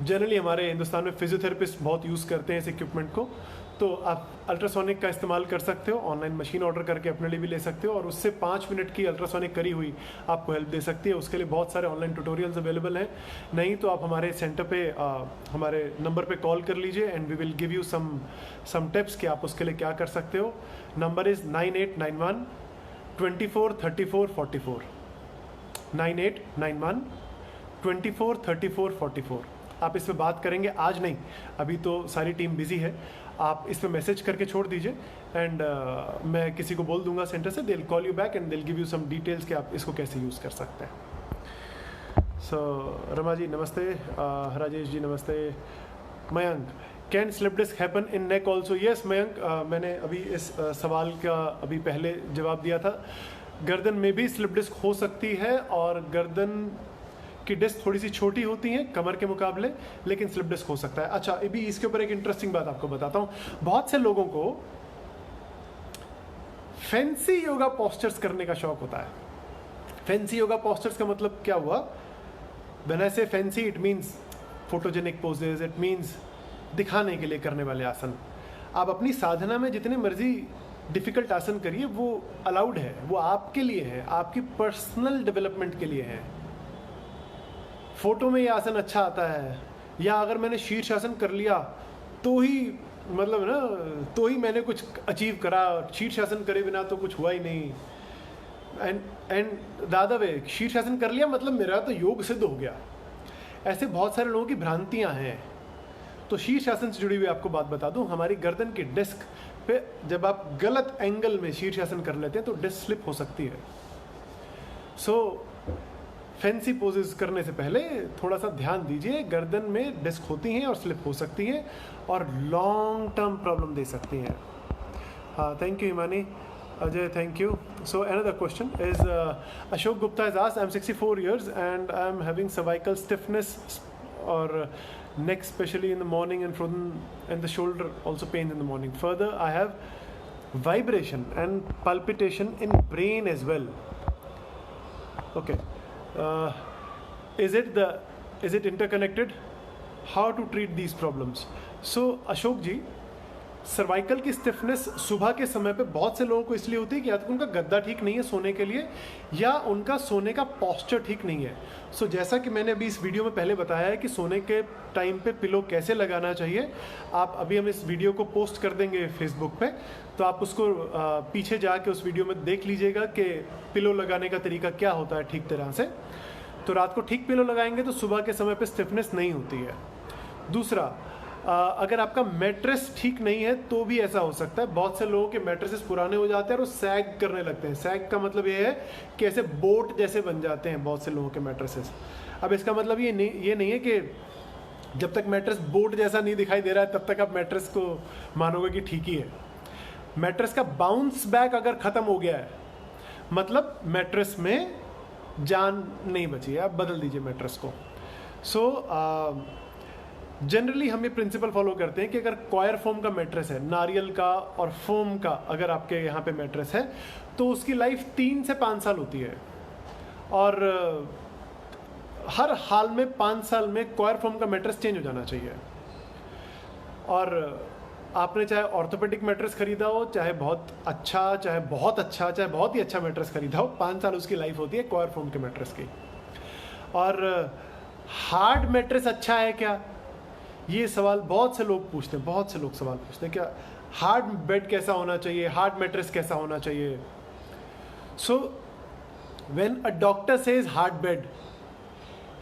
जनरली हमारे हिंदुस्तान में फिजियोथेरेपिस्ट बहुत यूज़ करते हैं इस इक्विपमेंट को, तो आप अल्ट्रासोनिक का इस्तेमाल कर सकते हो। ऑनलाइन मशीन ऑर्डर करके अपने लिए भी ले सकते हो, और उससे 5 मिनट की अल्ट्रासोनिक करी हुई आपको हेल्प दे सकती है। उसके लिए बहुत सारे ऑनलाइन ट्यूटोरियल्स अवेलेबल हैं। नहीं तो आप हमारे सेंटर पे हमारे नंबर पे कॉल कर लीजिए and we will give you some tips कि आप उसके लिए क्या कर सकते हो। Number is 9891 24 34 44, 9891 24 34 44। आप इस पर बात करेंगे, आज नहीं, अभी तो सारी टीम बिजी है। आप इस पर मैसेज करके छोड़ दीजिए एंड मैं किसी को बोल दूंगा सेंटर से, they will call you back and they will give you some details कि आप इसको कैसे यूज़ कर सकते हैं। सो रमा जी नमस्ते, राजेश जी नमस्ते। Mayank, can slip disc happen in neck also? Yes Mayank, मैंने अभी इस सवाल का अभी पहले जवाब दिया था। गर्दन में भी स्लिप डिस्क हो सकती है, और गर्दन की डिस्क थोड़ी सी छोटी होती हैं कमर के मुकाबले, लेकिन स्लिप डिस्क हो सकता है। अच्छा, अभी इसके ऊपर एक इंटरेस्टिंग बात आपको बताता हूँ। बहुत से लोगों को फैंसी योगा पोस्चर्स करने का शौक होता है। फैंसी योगा पोस्चर्स का मतलब क्या हुआ? When I say fancy, it means photogenic poses, it means दिखाने के लिए करने वाले आसन। आप अपनी साधना में जितने मर्जी डिफिकल्ट आसन करिए, वो अलाउड है, वो आपके लिए है, आपकी पर्सनल डेवलपमेंट के लिए है। फोटो में ये आसन अच्छा आता है, या अगर मैंने शीर्षासन कर लिया तो ही मतलब ना, तो ही मैंने कुछ अचीव करा, शीर्षासन करे बिना तो कुछ हुआ ही नहीं। एंड दादा वे शीर्षासन कर लिया मतलब मेरा तो योग सिद्ध हो गया। ऐसे बहुत सारे लोगों की भ्रांतियां हैं। तो शीर्षासन से जुड़ी हुई आपको बात बता दूं, हमारी गर्दन की डिस्क पे जब आप गलत एंगल में शीर्षासन कर लेते हैं तो डिस्क स्लिप हो सकती है। सो फैंसी पोजेस करने से पहले थोड़ा सा ध्यान दीजिए। गर्दन में डिस्क होती हैं और स्लिप हो सकती हैं और लॉन्ग टर्म प्रॉब्लम दे सकती हैं। हाँ, thank you Himani. Ajay, thank you. So another question is Ashok Gupta has asked, I'm 64 years and I'm having cervical stiffness or neck, especially in the morning, and frozen, and the shoulder also pain in the morning. Further, I have vibration and palpitation in brain as well. Okay. Is it interconnected? How to treat these problems? So Ashok ji, cervical की stiffness सुबह के समय पे बहुत से लोगों को इसलिए होती है कि या तो उनका गद्दा ठीक नहीं है सोने के लिए, या उनका सोने का पोस्चर ठीक नहीं है. सो जैसा कि मैंने अभी इस वीडियो में पहले बताया है कि सोने के टाइम पे पिलो कैसे लगाना चाहिए, आप अभी हम इस वीडियो को पोस्ट कर देंगे फेसबुक पे, तो आप उसको पीछे जाके उस वीडियो में देख लीजिएगा कि पिलो लगाने का तरीका क्या होता है ठीक तरह से. तो रात को ठीक पिलो लगाएंगे तो सुबह के समय पे स्टिफनेस नहीं होती है. दूसरा, अगर आपका मैट्रेस ठीक नहीं है तो भी ऐसा हो सकता है. बहुत से लोगों के मैट्रेसेस पुराने हो जाते हैं और वो सैग करने लगते हैं. सैग का मतलब ये है कि ऐसे बोट जैसे बन जाते हैं बहुत से लोगों के मैट्रेसेस. अब इसका मतलब ये नहीं है कि जब तक मैट्रेस बोट जैसा नहीं दिखाई दे रहा है तब तक आप मैट्रेस को मानोगे कि ठीक ही है. मैट्रेस का बाउंस बैक अगर ख़त्म हो गया है मतलब मैट्रेस में जान नहीं बची है, आप बदल दीजिए मैट्रेस को. सो जनरली हम ये प्रिंसिपल फॉलो करते हैं कि अगर कॉयर फोम का मैट्रेस है, नारियल का और फोम का अगर आपके यहाँ पे मैट्रेस है, तो उसकी लाइफ 3 से 5 साल होती है. और हर हाल में 5 साल में कॉयर फोम का मैट्रेस चेंज हो जाना चाहिए. और आपने चाहे ऑर्थोपेडिक मैट्रेस खरीदा हो, चाहे बहुत अच्छा, चाहे बहुत ही अच्छा मैट्रेस खरीदा हो, 5 साल उसकी लाइफ होती है कॉयर फोम के मैट्रेस की. और हार्ड मैट्रेस अच्छा है क्या, ये सवाल बहुत से लोग पूछते हैं. बहुत से लोग सवाल पूछते हैं क्या हार्ड बेड कैसा होना चाहिए, हार्ड मैट्रेस कैसा होना चाहिए. So when a doctor says hard bed,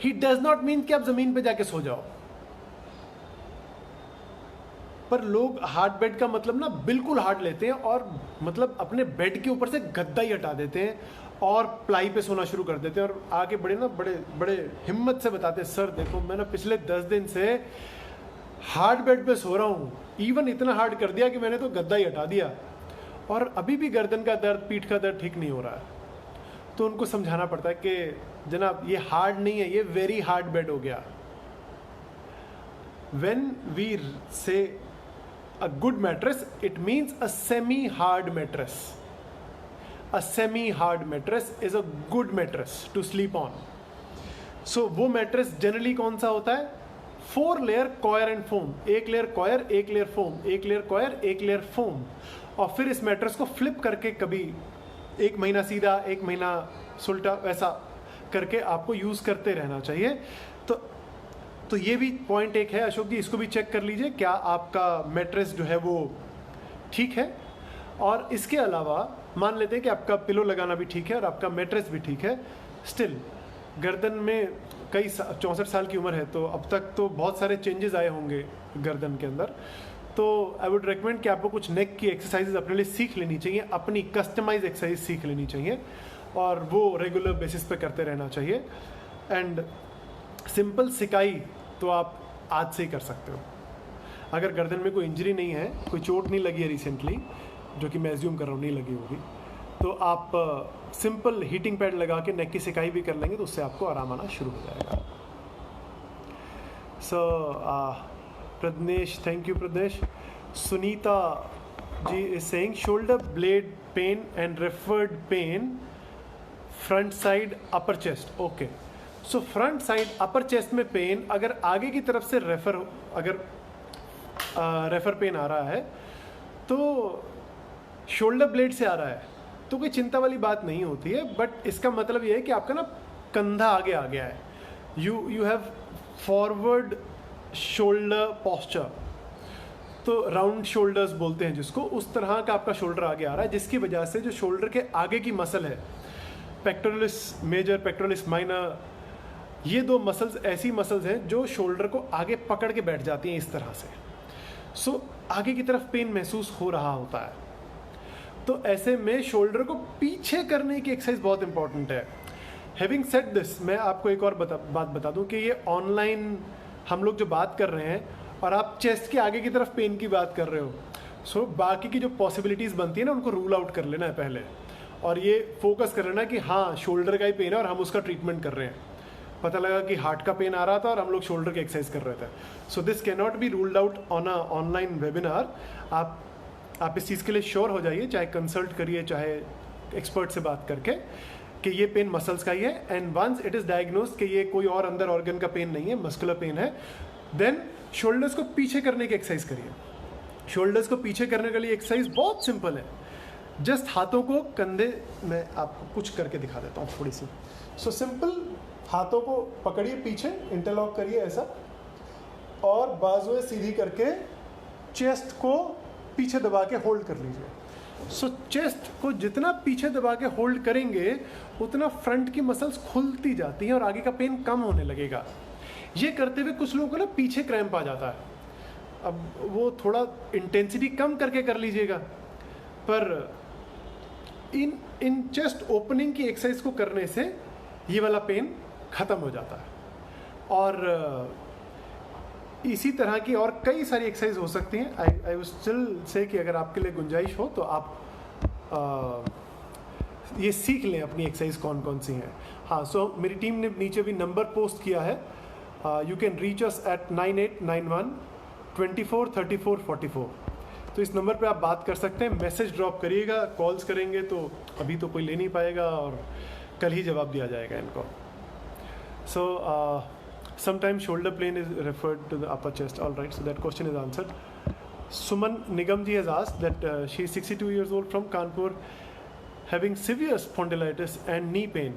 he does not mean कि आप जमीन पे जाके सो जाओ. पर लोग हार्ड बेड का मतलब ना बिल्कुल हार्ड लेते हैं और मतलब अपने बेड के ऊपर से गद्दा ही हटा देते हैं और प्लाई पे सोना शुरू कर देते हैं. और आगे बड़े हिम्मत से बताते हैं, सर देखो मैं ना पिछले 10 दिन से हार्ड बेड पे सो रहा हूँ, इवन इतना हार्ड कर दिया कि मैंने तो गद्दा ही हटा दिया और अभी भी गर्दन का दर्द, पीठ का दर्द ठीक नहीं हो रहा है. तो उनको समझाना पड़ता है कि जनाब ये हार्ड नहीं है, ये वेरी हार्ड बेड हो गया. व्हेन वी से a good mattress, it means a semi hard mattress. A semi-hard mattress is a good mattress to sleep on. So वो मैट्रेस जनरली कौन सा होता है? 4 layer coir and foam. 1 layer coir, 1 layer foam, 1 layer coir, 1 layer foam. और फिर इस mattress को flip करके कभी 1 महीना सीधा, 1 महीना सुल्टा, वैसा करके आपको यूज़ करते रहना चाहिए. तो ये भी पॉइंट एक है अशोक जी, इसको भी चेक कर लीजिए क्या आपका मैट्रेस जो है वो ठीक है. और इसके अलावा मान लेते हैं कि आपका पिलो लगाना भी ठीक है और आपका मैट्रेस भी ठीक है, स्टिल गर्दन में कई 64 साल की उम्र है तो अब तक तो बहुत सारे चेंजेस आए होंगे गर्दन के अंदर. तो आई वुड रिकमेंड कि आपको कुछ नेक की एक्सरसाइजेज अपने लिए सीख लेनी चाहिए, अपनी कस्टमाइज एक्सरसाइज सीख लेनी चाहिए और वो रेगुलर बेसिस पे करते रहना चाहिए. एंड सिंपल सिकाई तो आप आज से ही कर सकते हो. अगर गर्दन में कोई इंजरी नहीं है, कोई चोट नहीं लगी है रिसेंटली, जो कि मैं एज्यूम कर रहा हूँ नहीं लगी होगी, तो आप सिंपल हीटिंग पैड लगा के नेक की सिकाई भी कर लेंगे तो उससे आपको आराम आना शुरू हो जाएगा. So Pradnesh, thank you Pradnesh. Sunita ji is saying shoulder blade pain and referred pain front side upper chest. Okay, so front side upper chest में पेन अगर आगे की तरफ से रेफर पेन आ रहा है तो शोल्डर ब्लेड से आ रहा है तो कोई चिंता वाली बात नहीं होती है. बट इसका मतलब ये है कि आपका ना कंधा आगे आ गया है, you have forward shoulder posture, तो राउंड शोल्डर्स बोलते हैं जिसको, उस तरह का आपका शोल्डर आगे आ रहा है जिसकी वजह से जो शोल्डर के आगे की मसल है, पेक्टोरलिस मेजर, पेक्टोरलिस माइनर, ये 2 मसल्स ऐसी मसल्स हैं जो शोल्डर को आगे पकड़ के बैठ जाती हैं इस तरह से. सो आगे की तरफ पेन महसूस हो रहा होता है. तो ऐसे में शोल्डर को पीछे करने की एक्सरसाइज बहुत इंपॉर्टेंट है. हैविंग सेड दिस, मैं आपको एक और बात बता दूं कि ये ऑनलाइन हम लोग जो बात कर रहे हैं और आप चेस्ट के आगे की तरफ पेन की बात कर रहे हो, सो बाकी की जो पॉसिबिलिटीज़ बनती है ना उनको रूल आउट कर लेना है पहले, और ये फोकस कर लेना कि हाँ शोल्डर का ही पेन है और हम उसका ट्रीटमेंट कर रहे हैं। पता लगा कि हार्ट का पेन आ रहा था और हम लोग शोल्डर की एक्सरसाइज कर रहे थे। So this can not be ruled out on a online webinar. आप इस चीज़ के लिए श्योर हो जाइए, चाहे कंसल्ट करिए चाहे एक्सपर्ट से बात करके, कि ये पेन मसल्स का ही है। And once it is diagnose कि ये कोई और अंदर ऑर्गन का पेन नहीं है, मस्कुलर पेन है, देन शोल्डर्स को पीछे करने की एक्सरसाइज करिए। शोल्डर्स को पीछे करने के लिए एक्सरसाइज बहुत सिंपल है। जस्ट हाथों को कंधे में, आपको कुछ करके दिखा देता हूँ थोड़ी सी। सो सिंपल, हाथों को पकड़िए पीछे, इंटरलॉक करिए ऐसा, और बाजुएं सीधी करके चेस्ट को पीछे दबा के होल्ड कर लीजिए। सो चेस्ट को जितना पीछे दबा के होल्ड करेंगे उतना फ्रंट की मसल्स खुलती जाती हैं और आगे का पेन कम होने लगेगा। ये करते हुए कुछ लोगों को ना पीछे क्रैम्प आ जाता है। अब वो थोड़ा इंटेंसिटी कम करके कर लीजिएगा, पर इन चेस्ट ओपनिंग की एक्सरसाइज को करने से ये वाला पेन ख़त्म हो जाता है। और इसी तरह की और कई सारी एक्सरसाइज हो सकती हैं। आई विल स्टिल से कि अगर आपके लिए गुंजाइश हो तो आप ये सीख लें अपनी एक्सरसाइज कौन कौन सी हैं। हाँ, सो मेरी टीम ने नीचे भी नंबर पोस्ट किया है। You can reach us at 9891 24 34 44। तो इस नंबर पे आप बात कर सकते हैं, मैसेज ड्रॉप करिएगा। कॉल्स करेंगे तो अभी तो कोई ले नहीं पाएगा और कल ही जवाब दिया जाएगा इनको। सो sometimes shoulder pain is referred to the upper chest. All right, so that question is answered. Suman Nigam ji has asked that she is 62 years old from Kanpur, having severe spondylitis and knee pain.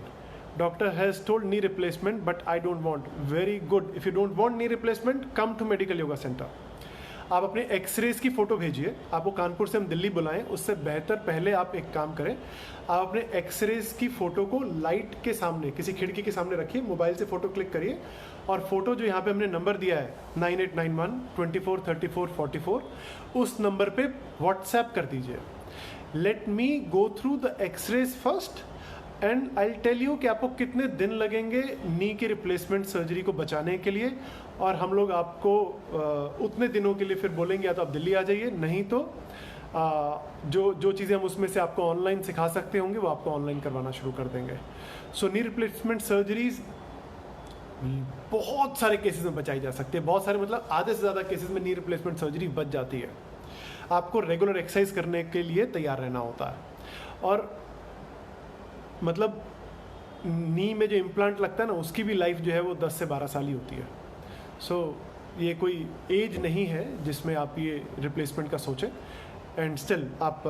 Doctor has told knee replacement, but I don't want. Very good. If you don't want knee replacement, come to Medical Yoga Center. आप अपने X-rays की photo भेजिए। आपको कानपुर से हम दिल्ली बुलाएं, उससे बेहतर पहले आप एक काम करें, आप अपने एक्सरेज की फ़ोटो को लाइट के सामने, किसी खिड़की के सामने रखिए, मोबाइल से फ़ोटो क्लिक करिए और फ़ोटो जो यहाँ पे हमने नंबर दिया है 9891 24 34 44, उस नंबर पे व्हाट्सएप कर दीजिए। Let me go through the x-rays first and I tell you कि आपको कितने दिन लगेंगे नी की रिप्लेसमेंट सर्जरी को बचाने के लिए, और हम लोग आपको उतने दिनों के लिए फिर बोलेंगे या तो आप दिल्ली आ जाइए, नहीं तो जो चीज़ें हम उसमें से आपको ऑनलाइन सिखा सकते होंगे वो आपको ऑनलाइन करवाना शुरू कर देंगे। सो नी रिप्लेसमेंट सर्जरीज बहुत सारे केसेस में बचाई जा सकती है, बहुत सारे मतलब आधे से ज़्यादा केसेस में नी रिप्लेसमेंट सर्जरी बच जाती है। आपको रेगुलर एक्सरसाइज करने के लिए तैयार रहना होता है, और मतलब नी में जो इम्प्लांट लगता है ना उसकी भी लाइफ जो है वो 10 से 12 साल ही होती है। सो ये कोई एज नहीं है जिसमें आप ये रिप्लेसमेंट का सोचें। एंड स्टिल आप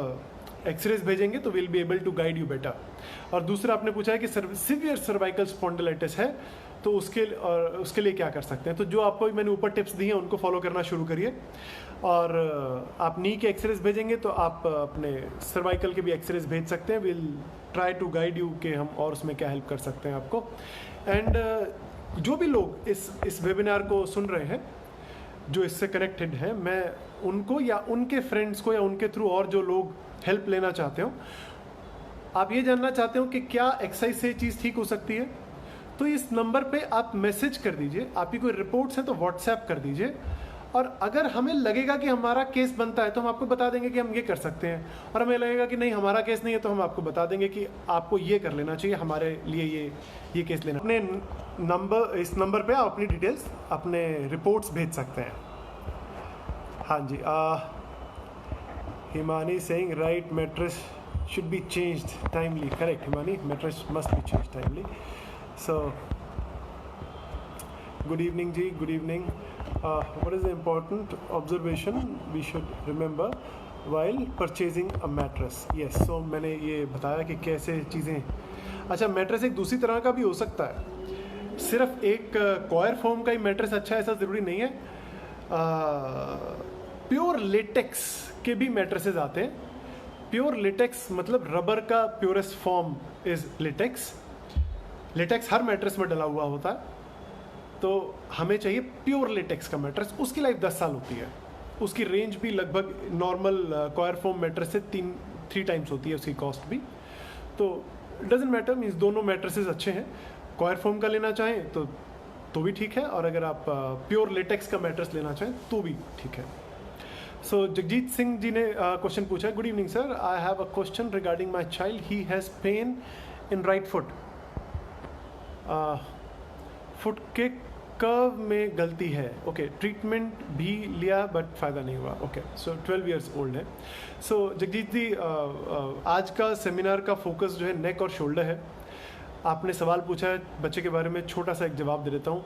एक्सरेज भेजेंगे तो will be able to guide you better. और दूसरा आपने पूछा है कि सिवियर सर्वाइकल स्पॉन्डिलाइटिस है तो उसके लिए क्या कर सकते हैं। तो जो आपको मैंने ऊपर टिप्स दी हैं उनको फॉलो करना शुरू करिए, और आप नी के एक्सरेज भेजेंगे तो आप अपने सर्वाइकल के भी एक्सरेज भेज सकते हैं। Will try to guide you कि हम और उसमें क्या हेल्प कर सकते हैं आपको। एंड जो भी लोग इस वेबिनार को सुन रहे हैं जो इससे कनेक्टेड हैं, मैं उनको या उनके फ्रेंड्स को या उनके थ्रू और जो लोग हेल्प लेना चाहते हो, आप ये जानना चाहते हो कि क्या एक्सरसाइज से चीज़ ठीक हो सकती है, तो इस नंबर पे आप मैसेज कर दीजिए। आपकी कोई रिपोर्ट्स हैं तो व्हाट्सएप कर दीजिए, और अगर हमें लगेगा कि हमारा केस बनता है तो हम आपको बता देंगे कि हम ये कर सकते हैं, और हमें लगेगा कि नहीं हमारा केस नहीं है तो हम आपको बता देंगे कि आपको ये कर लेना चाहिए, हमारे लिए ये केस लेना। अपने इस नंबर पे आप अपनी डिटेल्स, अपने रिपोर्ट्स भेज सकते हैं। हाँ जी, Himani saying right mattress should be changed timely. Correct Himani, mattress must be changed timely. So good evening ji, good evening. What is the important observation we should remember while purchasing a mattress? Yes, so मैंने ये बताया कि कैसे चीज़ें। अच्छा, mattress एक दूसरी तरह का भी हो सकता है, सिर्फ एक कॉयर फोम का ही मैट्रेस अच्छा है ऐसा ज़रूरी नहीं है। प्योर लेटेक्स के भी मैट्रेसेस आते हैं। प्योर लेटेक्स मतलब रबर का purest form is latex. Latex her mattress में डला हुआ होता है, तो हमें चाहिए प्योर लेटेक्स का मैट्रेस। उसकी लाइफ 10 साल होती है, उसकी रेंज भी लगभग नॉर्मल कॉयर फोम मैट्रेस से 3 टाइम्स होती है उसकी कॉस्ट भी। तो डजेंट मैटर, मीन्स दोनों मैट्रेसेस अच्छे हैं। कॉयर फोम का लेना चाहें तो भी ठीक है, और अगर आप प्योर लेटेक्स का मैट्रेस लेना चाहें तो भी ठीक है। सो जगजीत सिंह जी ने क्वेश्चन पूछा, good evening sir, I have a question regarding my child, he has pain in right foot, foot के कर्व में गलती है, ओके, ट्रीटमेंट भी लिया बट फ़ायदा नहीं हुआ, ओके, सो 12 ईयर्स ओल्ड है। सो जगजीत जी, आज का सेमिनार का फोकस जो है नेक और शोल्डर है। आपने सवाल पूछा है बच्चे के बारे में, छोटा सा एक जवाब दे देता हूँ।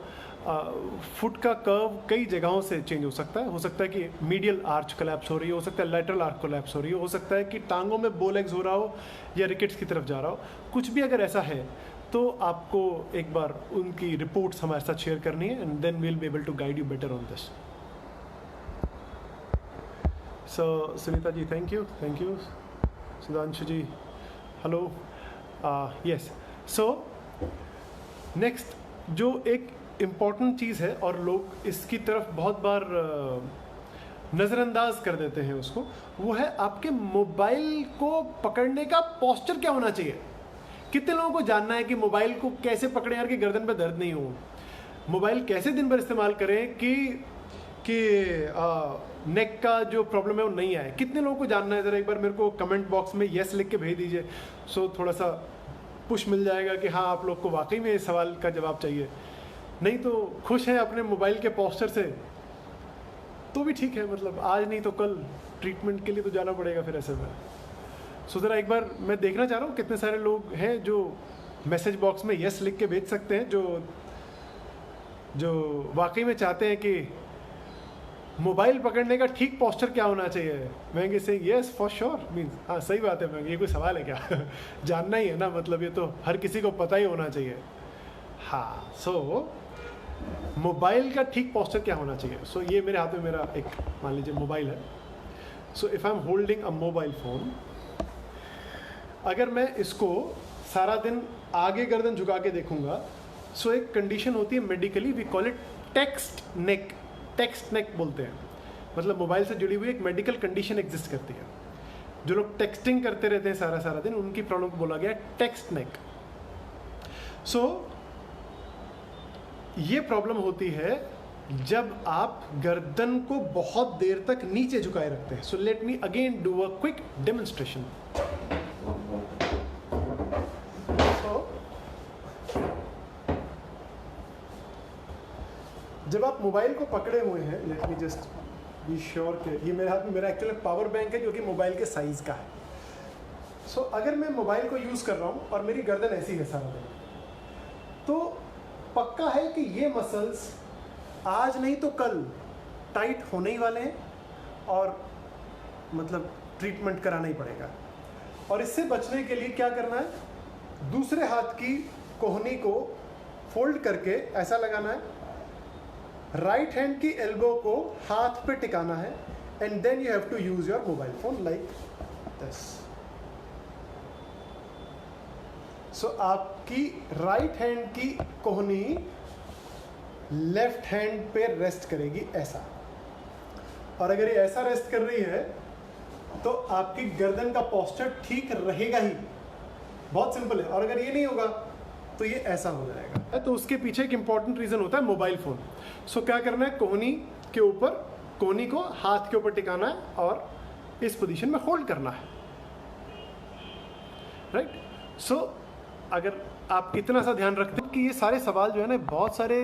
फुट का कर्व कई जगहों से चेंज हो सकता है कि मीडियल आर्च कोलैप्स हो रही हो सकता है लैटरल आर्च कोलैप्स हो रही हो सकता है कि टांगों में बो लेग्स हो रहा हो या रिकेट्स की तरफ जा रहा हो। कुछ भी अगर ऐसा है तो आपको एक बार उनकी रिपोर्ट्स हमारे साथ शेयर करनी है, and then we'll be able to guide you better on this. So Sunita ji, thank you. Sudhanshu ji, hello, yes. So next जो एक इम्पॉर्टेंट चीज़ है और लोग इसकी तरफ बहुत बार नज़रअंदाज कर देते हैं उसको, वो है आपके मोबाइल को पकड़ने का पोस्चर क्या होना चाहिए। कितने लोगों को जानना है कि मोबाइल को कैसे पकड़ें यार कि गर्दन पे दर्द नहीं हो, मोबाइल कैसे दिन भर इस्तेमाल करें कि नेक का जो प्रॉब्लम है वो नहीं आए। कितने लोगों को जानना है, ज़रा एक बार मेरे को कमेंट बॉक्स में येस लिख के भेज दीजिए, सो थोड़ा सा पुश मिल जाएगा कि हाँ आप लोग को वाकई में इस सवाल का जवाब चाहिए। नहीं तो खुश हैं अपने मोबाइल के पोस्चर से तो भी ठीक है, मतलब आज नहीं तो कल ट्रीटमेंट के लिए तो जाना पड़ेगा फिर ऐसे में। सो ज़रा एक बार मैं देखना चाह रहा हूँ कितने सारे लोग हैं जो मैसेज बॉक्स में यस लिख के भेज सकते हैं, जो वाकई में चाहते हैं कि मोबाइल पकड़ने का ठीक पोस्चर क्या होना चाहिए। महंगे से यस फॉर श्योर मीन्स हाँ सही बात है महंगे, ये कोई सवाल है क्या जानना ही है ना, मतलब ये तो हर किसी को पता ही होना चाहिए। हाँ, सो मोबाइल का ठीक पोस्चर क्या होना चाहिए। सो ये मेरे हाथ में मेरा एक मान लीजिए मोबाइल है। So if I am holding a mobile phone, अगर मैं इसको सारा दिन आगे गर्दन झुका के देखूंगा, सो एक कंडीशन होती है medically, we call it text neck बोलते हैं। मतलब मोबाइल से जुड़ी हुई एक मेडिकल कंडीशन एग्जिस्ट करती है। जो लोग टेक्सटिंग करते रहते हैं सारा दिन, उनकी प्रॉब्लम को बोला गया टेक्स्ट नेक। सो ये प्रॉब्लम होती है जब आप गर्दन को बहुत देर तक नीचे झुकाए रखते हैं। So let me again do a quick demonstration. जब आप मोबाइल को पकड़े हुए हैं, let me just be sure कि ये मेरे हाथ में मेरा एक्चुअली पावर बैंक है जो कि मोबाइल के साइज़ का है। सो अगर मैं मोबाइल को यूज़ कर रहा हूँ और मेरी गर्दन ऐसी है सारा दिन, तो पक्का है कि ये मसल्स आज नहीं तो कल टाइट होने ही वाले हैं और मतलब ट्रीटमेंट कराना ही पड़ेगा। और इससे बचने के लिए क्या करना है, दूसरे हाथ की कोहनी को फोल्ड करके ऐसा लगाना है, राइट हैंड की एल्बो को हाथ पे टिकाना है, and then you have to use your mobile phone like this. So आपकी राइट हैंड की कोहनी लेफ्ट हैंड पे रेस्ट करेगी ऐसा, और अगर ये ऐसा रेस्ट कर रही है तो आपकी गर्दन का पोस्चर ठीक रहेगा ही। बहुत सिंपल है। और अगर ये नहीं होगा तो ये ऐसा हो जाएगा। तो उसके पीछे एक इंपॉर्टेंट रीजन होता है मोबाइल फोन। सो क्या करना है, कोहनी के ऊपर, कोहनी को हाथ के ऊपर टिकाना है और इस पोजीशन में होल्ड करना है, राइट। सो अगर आप इतना सा ध्यान रखते हैं कि ये सारे सवाल जो है ना बहुत सारे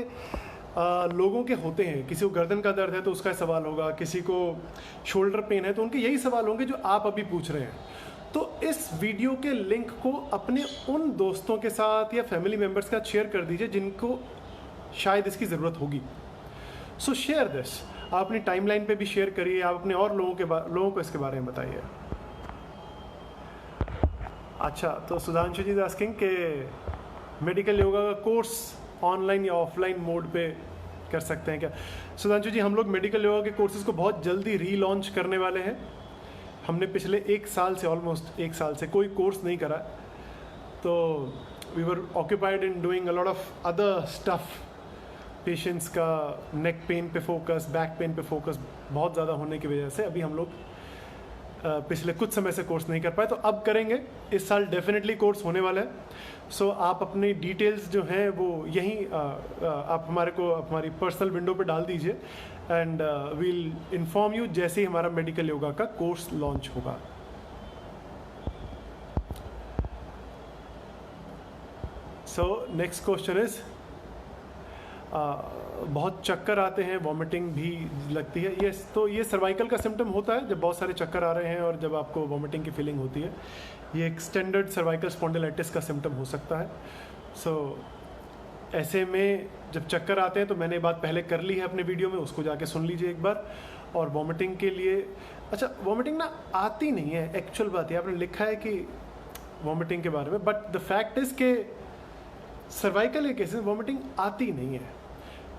लोगों के होते हैं। किसी को गर्दन का दर्द है तो उसका सवाल होगा, किसी को शोल्डर पेन है तो उनके यही सवाल होंगे जो आप अभी पूछ रहे हैं। तो इस वीडियो के लिंक को अपने उन दोस्तों के साथ या फैमिली मेम्बर्स के साथ शेयर कर दीजिए जिनको शायद इसकी ज़रूरत होगी। सो शेयर दिस, आप अपनी टाइमलाइन पे भी शेयर करिए, आप अपने और लोगों को इसके बारे में बताइए। अच्छा, तो सुधांशु जी आस्किंग के मेडिकल योगा का कोर्स ऑनलाइन या ऑफलाइन मोड पे कर सकते हैं क्या। सुधांशु जी, हम लोग मेडिकल योगा के कोर्सेज़ को बहुत जल्दी रीलॉन्च करने वाले हैं। हमने पिछले 1 साल से, ऑलमोस्ट 1 साल से कोई कोर्स नहीं करा, तो we were occupied in doing a lot of other stuff. Patients का नेक पेन पे फोकस, बैक पेन पे फोकस बहुत ज़्यादा होने की वजह से अभी हम लोग पिछले कुछ समय से कोर्स नहीं कर पाए, तो अब करेंगे। इस साल डेफिनेटली कोर्स होने वाला है। सो आप अपनी डिटेल्स जो हैं वो यहीं आप हमारी पर्सनल विंडो पे डाल दीजिए, एंड वील इन्फॉर्म यू जैसे ही हमारा मेडिकल योगा का कोर्स लॉन्च होगा. सो नेक्स्ट क्वेश्चन इज, बहुत चक्कर आते हैं, वॉमिटिंग भी लगती है. ये तो ये सर्वाइकल का सिम्टम होता है जब बहुत सारे चक्कर आ रहे हैं और जब आपको वॉमिटिंग की फीलिंग होती है. ये एक स्टैंडर्ड सर्वाइकल स्पॉन्डिलाइटिस का सिम्टम हो सकता है. सो ऐसे में जब चक्कर आते हैं, तो मैंने बात पहले कर ली है अपने वीडियो में, उसको जाके सुन लीजिए एक बार. और वॉमिटिंग के लिए, अच्छा वॉमिटिंग ना आती नहीं है, एक्चुअल बात है, आपने लिखा है कि वॉमिटिंग के बारे में, बट द फैक्ट इज के सर्वाइकल के केसेस वॉमिटिंग आती नहीं है.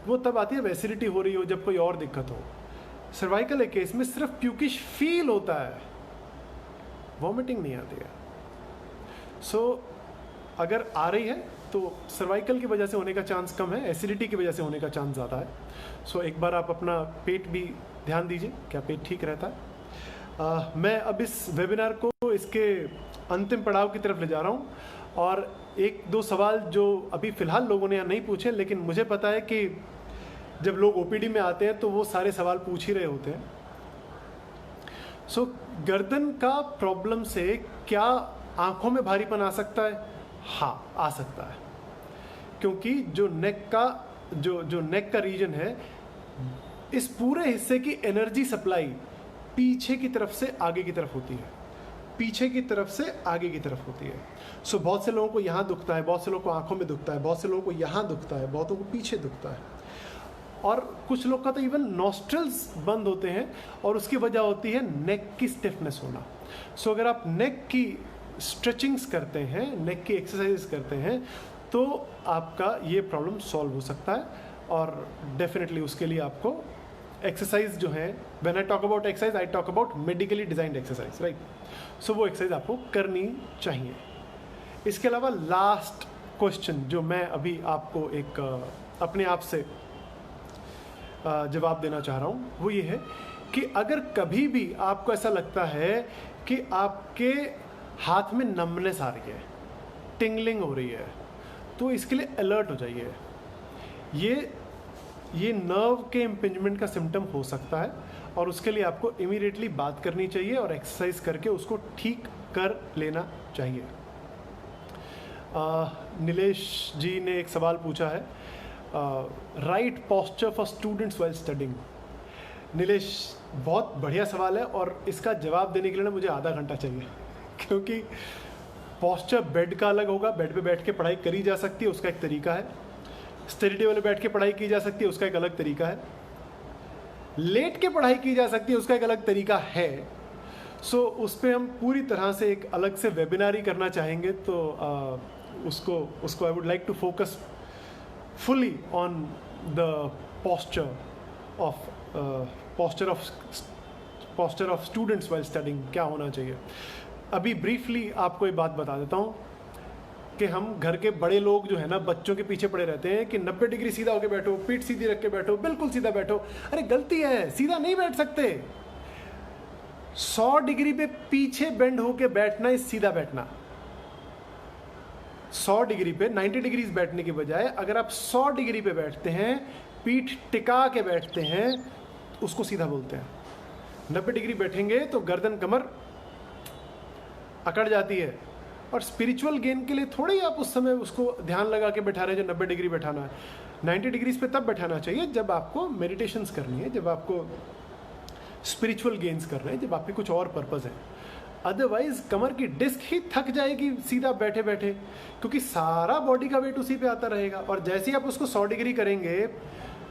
वो तब आती है एसिडिटी हो रही हो, जब कोई और दिक्कत हो. सर्वाइकल केस में सिर्फ प्यूकिश फील होता है, वॉमिटिंग नहीं आती है. सो अगर आ रही है तो सर्वाइकल की वजह से होने का चांस कम है, एसिडिटी की वजह से होने का चांस ज़्यादा है. सो एक बार आप अपना पेट भी ध्यान दीजिए, क्या पेट ठीक रहता है. मैं अब इस वेबिनार को इसके अंतिम पड़ाव की तरफ ले जा रहा हूँ. और एक दो सवाल जो अभी फ़िलहाल लोगों ने यहाँ नहीं पूछे, लेकिन मुझे पता है कि जब लोग ओपीडी में आते हैं तो वो सारे सवाल पूछ ही रहे होते हैं. सो गर्दन का प्रॉब्लम से क्या आंखों में भारीपन आ सकता है? हाँ, आ सकता है, क्योंकि जो नेक का रीजन है, इस पूरे हिस्से की एनर्जी सप्लाई पीछे की तरफ से आगे की तरफ होती है, पीछे की तरफ से आगे की तरफ होती है. सो बहुत से लोगों को यहाँ दुखता है, बहुत से लोगों को आंखों में दुखता है, बहुत से लोगों को यहाँ दुखता है, बहुतों को पीछे दुखता है, और कुछ लोग का तो इवन नॉस्ट्रल्स बंद होते हैं, और उसकी वजह होती है नेक की स्टिफनेस होना. सो अगर आप नेक की स्ट्रेचिंग्स करते हैं, नेक की एक्सरसाइज करते हैं, तो आपका ये प्रॉब्लम सॉल्व हो सकता है. और डेफिनेटली उसके लिए आपको एक्सरसाइज जो है, when I talk about exercise I talk about medically designed exercise, right. So वो एक्सरसाइज आपको करनी चाहिए. इसके अलावा लास्ट क्वेश्चन जो मैं अभी आपको एक अपने आप से जवाब देना चाह रहा हूँ, वो ये है कि अगर कभी भी आपको ऐसा लगता है कि आपके हाथ में नमनेस आ रही है, टिंगलिंग हो रही है, तो इसके लिए अलर्ट हो जाइए. ये नर्व के इम्पिंजमेंट का सिम्टम हो सकता है, और उसके लिए आपको इमीडिएटली बात करनी चाहिए और एक्सरसाइज करके उसको ठीक कर लेना चाहिए. नीलेश जी ने एक सवाल पूछा है, right posture for students while studying. Nilesh, बहुत बढ़िया सवाल है, और इसका जवाब देने के लिए ना मुझे आधा घंटा चाहिए, क्योंकि पॉस्चर बेड का अलग होगा, बेड पे बैठ के पढ़ाई करी जा सकती है, उसका एक तरीका है. स्टडी टेबल पे बैठ के पढ़ाई की जा सकती है, उसका एक अलग तरीका है. लेट के पढ़ाई की जा सकती है, उसका एक अलग तरीका है. सो उस पर हम पूरी तरह से एक अलग से वेबिनार ही करना चाहेंगे, तो उसको I would like to focus fully on the posture of students while studying, क्या होना चाहिए. अभी ब्रीफली आपको एक बात बता देता हूँ कि हम घर के बड़े लोग जो है ना, बच्चों के पीछे पड़े रहते हैं कि 90 डिग्री सीधा होकर बैठो, पीठ सीधी रख के बैठो, बिल्कुल सीधा बैठो. अरे गलती है, सीधा नहीं बैठ सकते. 100 डिग्री पे पीछे बेंड होके बैठना है, सीधा बैठना. 100 डिग्री पे 90 डिग्रीज बैठने की बजाय अगर आप 100 डिग्री पे बैठते हैं, पीठ टिका के बैठते हैं, उसको सीधा बोलते हैं. 90 डिग्री बैठेंगे तो गर्दन कमर अकड़ जाती है, और स्पिरिचुअल गेन के लिए थोड़ी आप उस समय उसको ध्यान लगा के बैठा रहे हैं जो 90 डिग्री बैठाना है. 90 डिग्रीज पे तब बैठाना चाहिए जब आपको मेडिटेशंस करनी है, जब आपको स्पिरिचुअल गेन्स कर रहे हैं, जब आपके कुछ और पर्पज़ है. अदरवाइज कमर की डिस्क ही थक जाएगी सीधा बैठे बैठे, क्योंकि सारा बॉडी का वेट उसी पे आता रहेगा. और जैसे ही आप उसको 100 डिग्री करेंगे,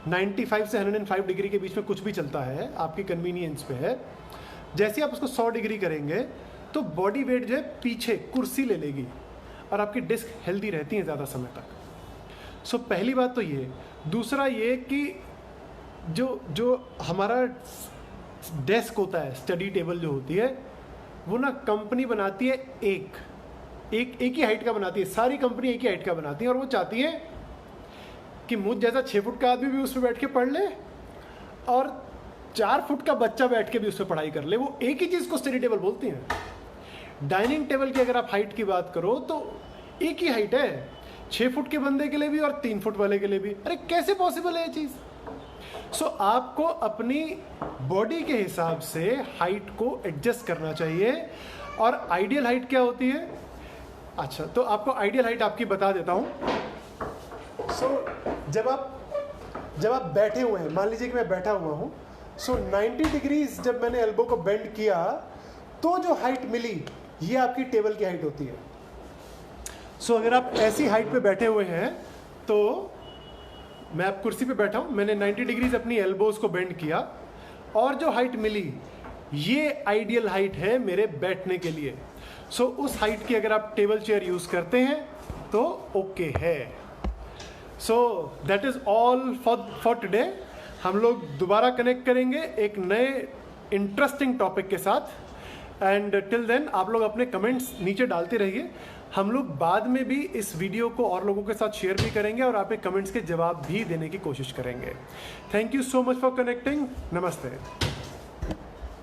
95 से 105 डिग्री के बीच में कुछ भी चलता है, आपकी कन्वीनियंस पे है. जैसे ही आप उसको 100 डिग्री करेंगे तो बॉडी वेट जो है पीछे कुर्सी ले लेगी, और आपकी डिस्क हेल्दी रहती है ज़्यादा समय तक. सो पहली बात तो ये. दूसरा ये कि जो हमारा डेस्क होता है, स्टडी टेबल जो होती है, वो ना कंपनी बनाती है एक ही हाइट का बनाती है. सारी कंपनी एक ही हाइट का बनाती है, और वो चाहती है कि मुझ जैसा 6 फुट का आदमी भी उस पर बैठ के पढ़ ले, और 4 फुट का बच्चा बैठ के भी उस पर पढ़ाई कर ले. वो एक ही चीज़ को स्टडी टेबल बोलती हैं. डाइनिंग टेबल की अगर आप हाइट की बात करो तो एक ही हाइट है, 6 फुट के बंदे के लिए भी और 3 फुट वाले के लिए भी. अरे कैसे पॉसिबल है ये चीज़? सो आपको अपनी बॉडी के हिसाब से हाइट को एडजस्ट करना चाहिए। और आइडियल हाइट क्या होती है? अच्छा, तो आपको आइडियल हाइट आपकी बता देता हूँ। सो जब आप बैठे हुए हैं, मान लीजिए कि मैं बैठा हुआ हूँ, सो 90 डिग्रीज जब मैंने एल्बो को बेंड किया तो जो हाइट मिली ये आपकी टेबल की हाइट होती है। सो अगर आप ऐसी हाइट पे बैठे हुए हैं, तो मैं अब कुर्सी पे बैठा हूँ, मैंने 90 डिग्रीज अपनी एल्बोज को बेंड किया और जो हाइट मिली ये आइडियल हाइट है मेरे बैठने के लिए। सो उस हाइट की अगर आप टेबल चेयर यूज़ करते हैं तो ओके है। So that is all for today. हम लोग दोबारा कनेक्ट करेंगे एक नए इंटरेस्टिंग टॉपिक के साथ। एंड टिल देन आप लोग अपने कमेंट्स नीचे डालते रहिए। हम लोग बाद में भी इस वीडियो को और लोगों के साथ शेयर भी करेंगे और आपके कमेंट्स के जवाब भी देने की कोशिश करेंगे। Thank you so much for connecting. नमस्ते।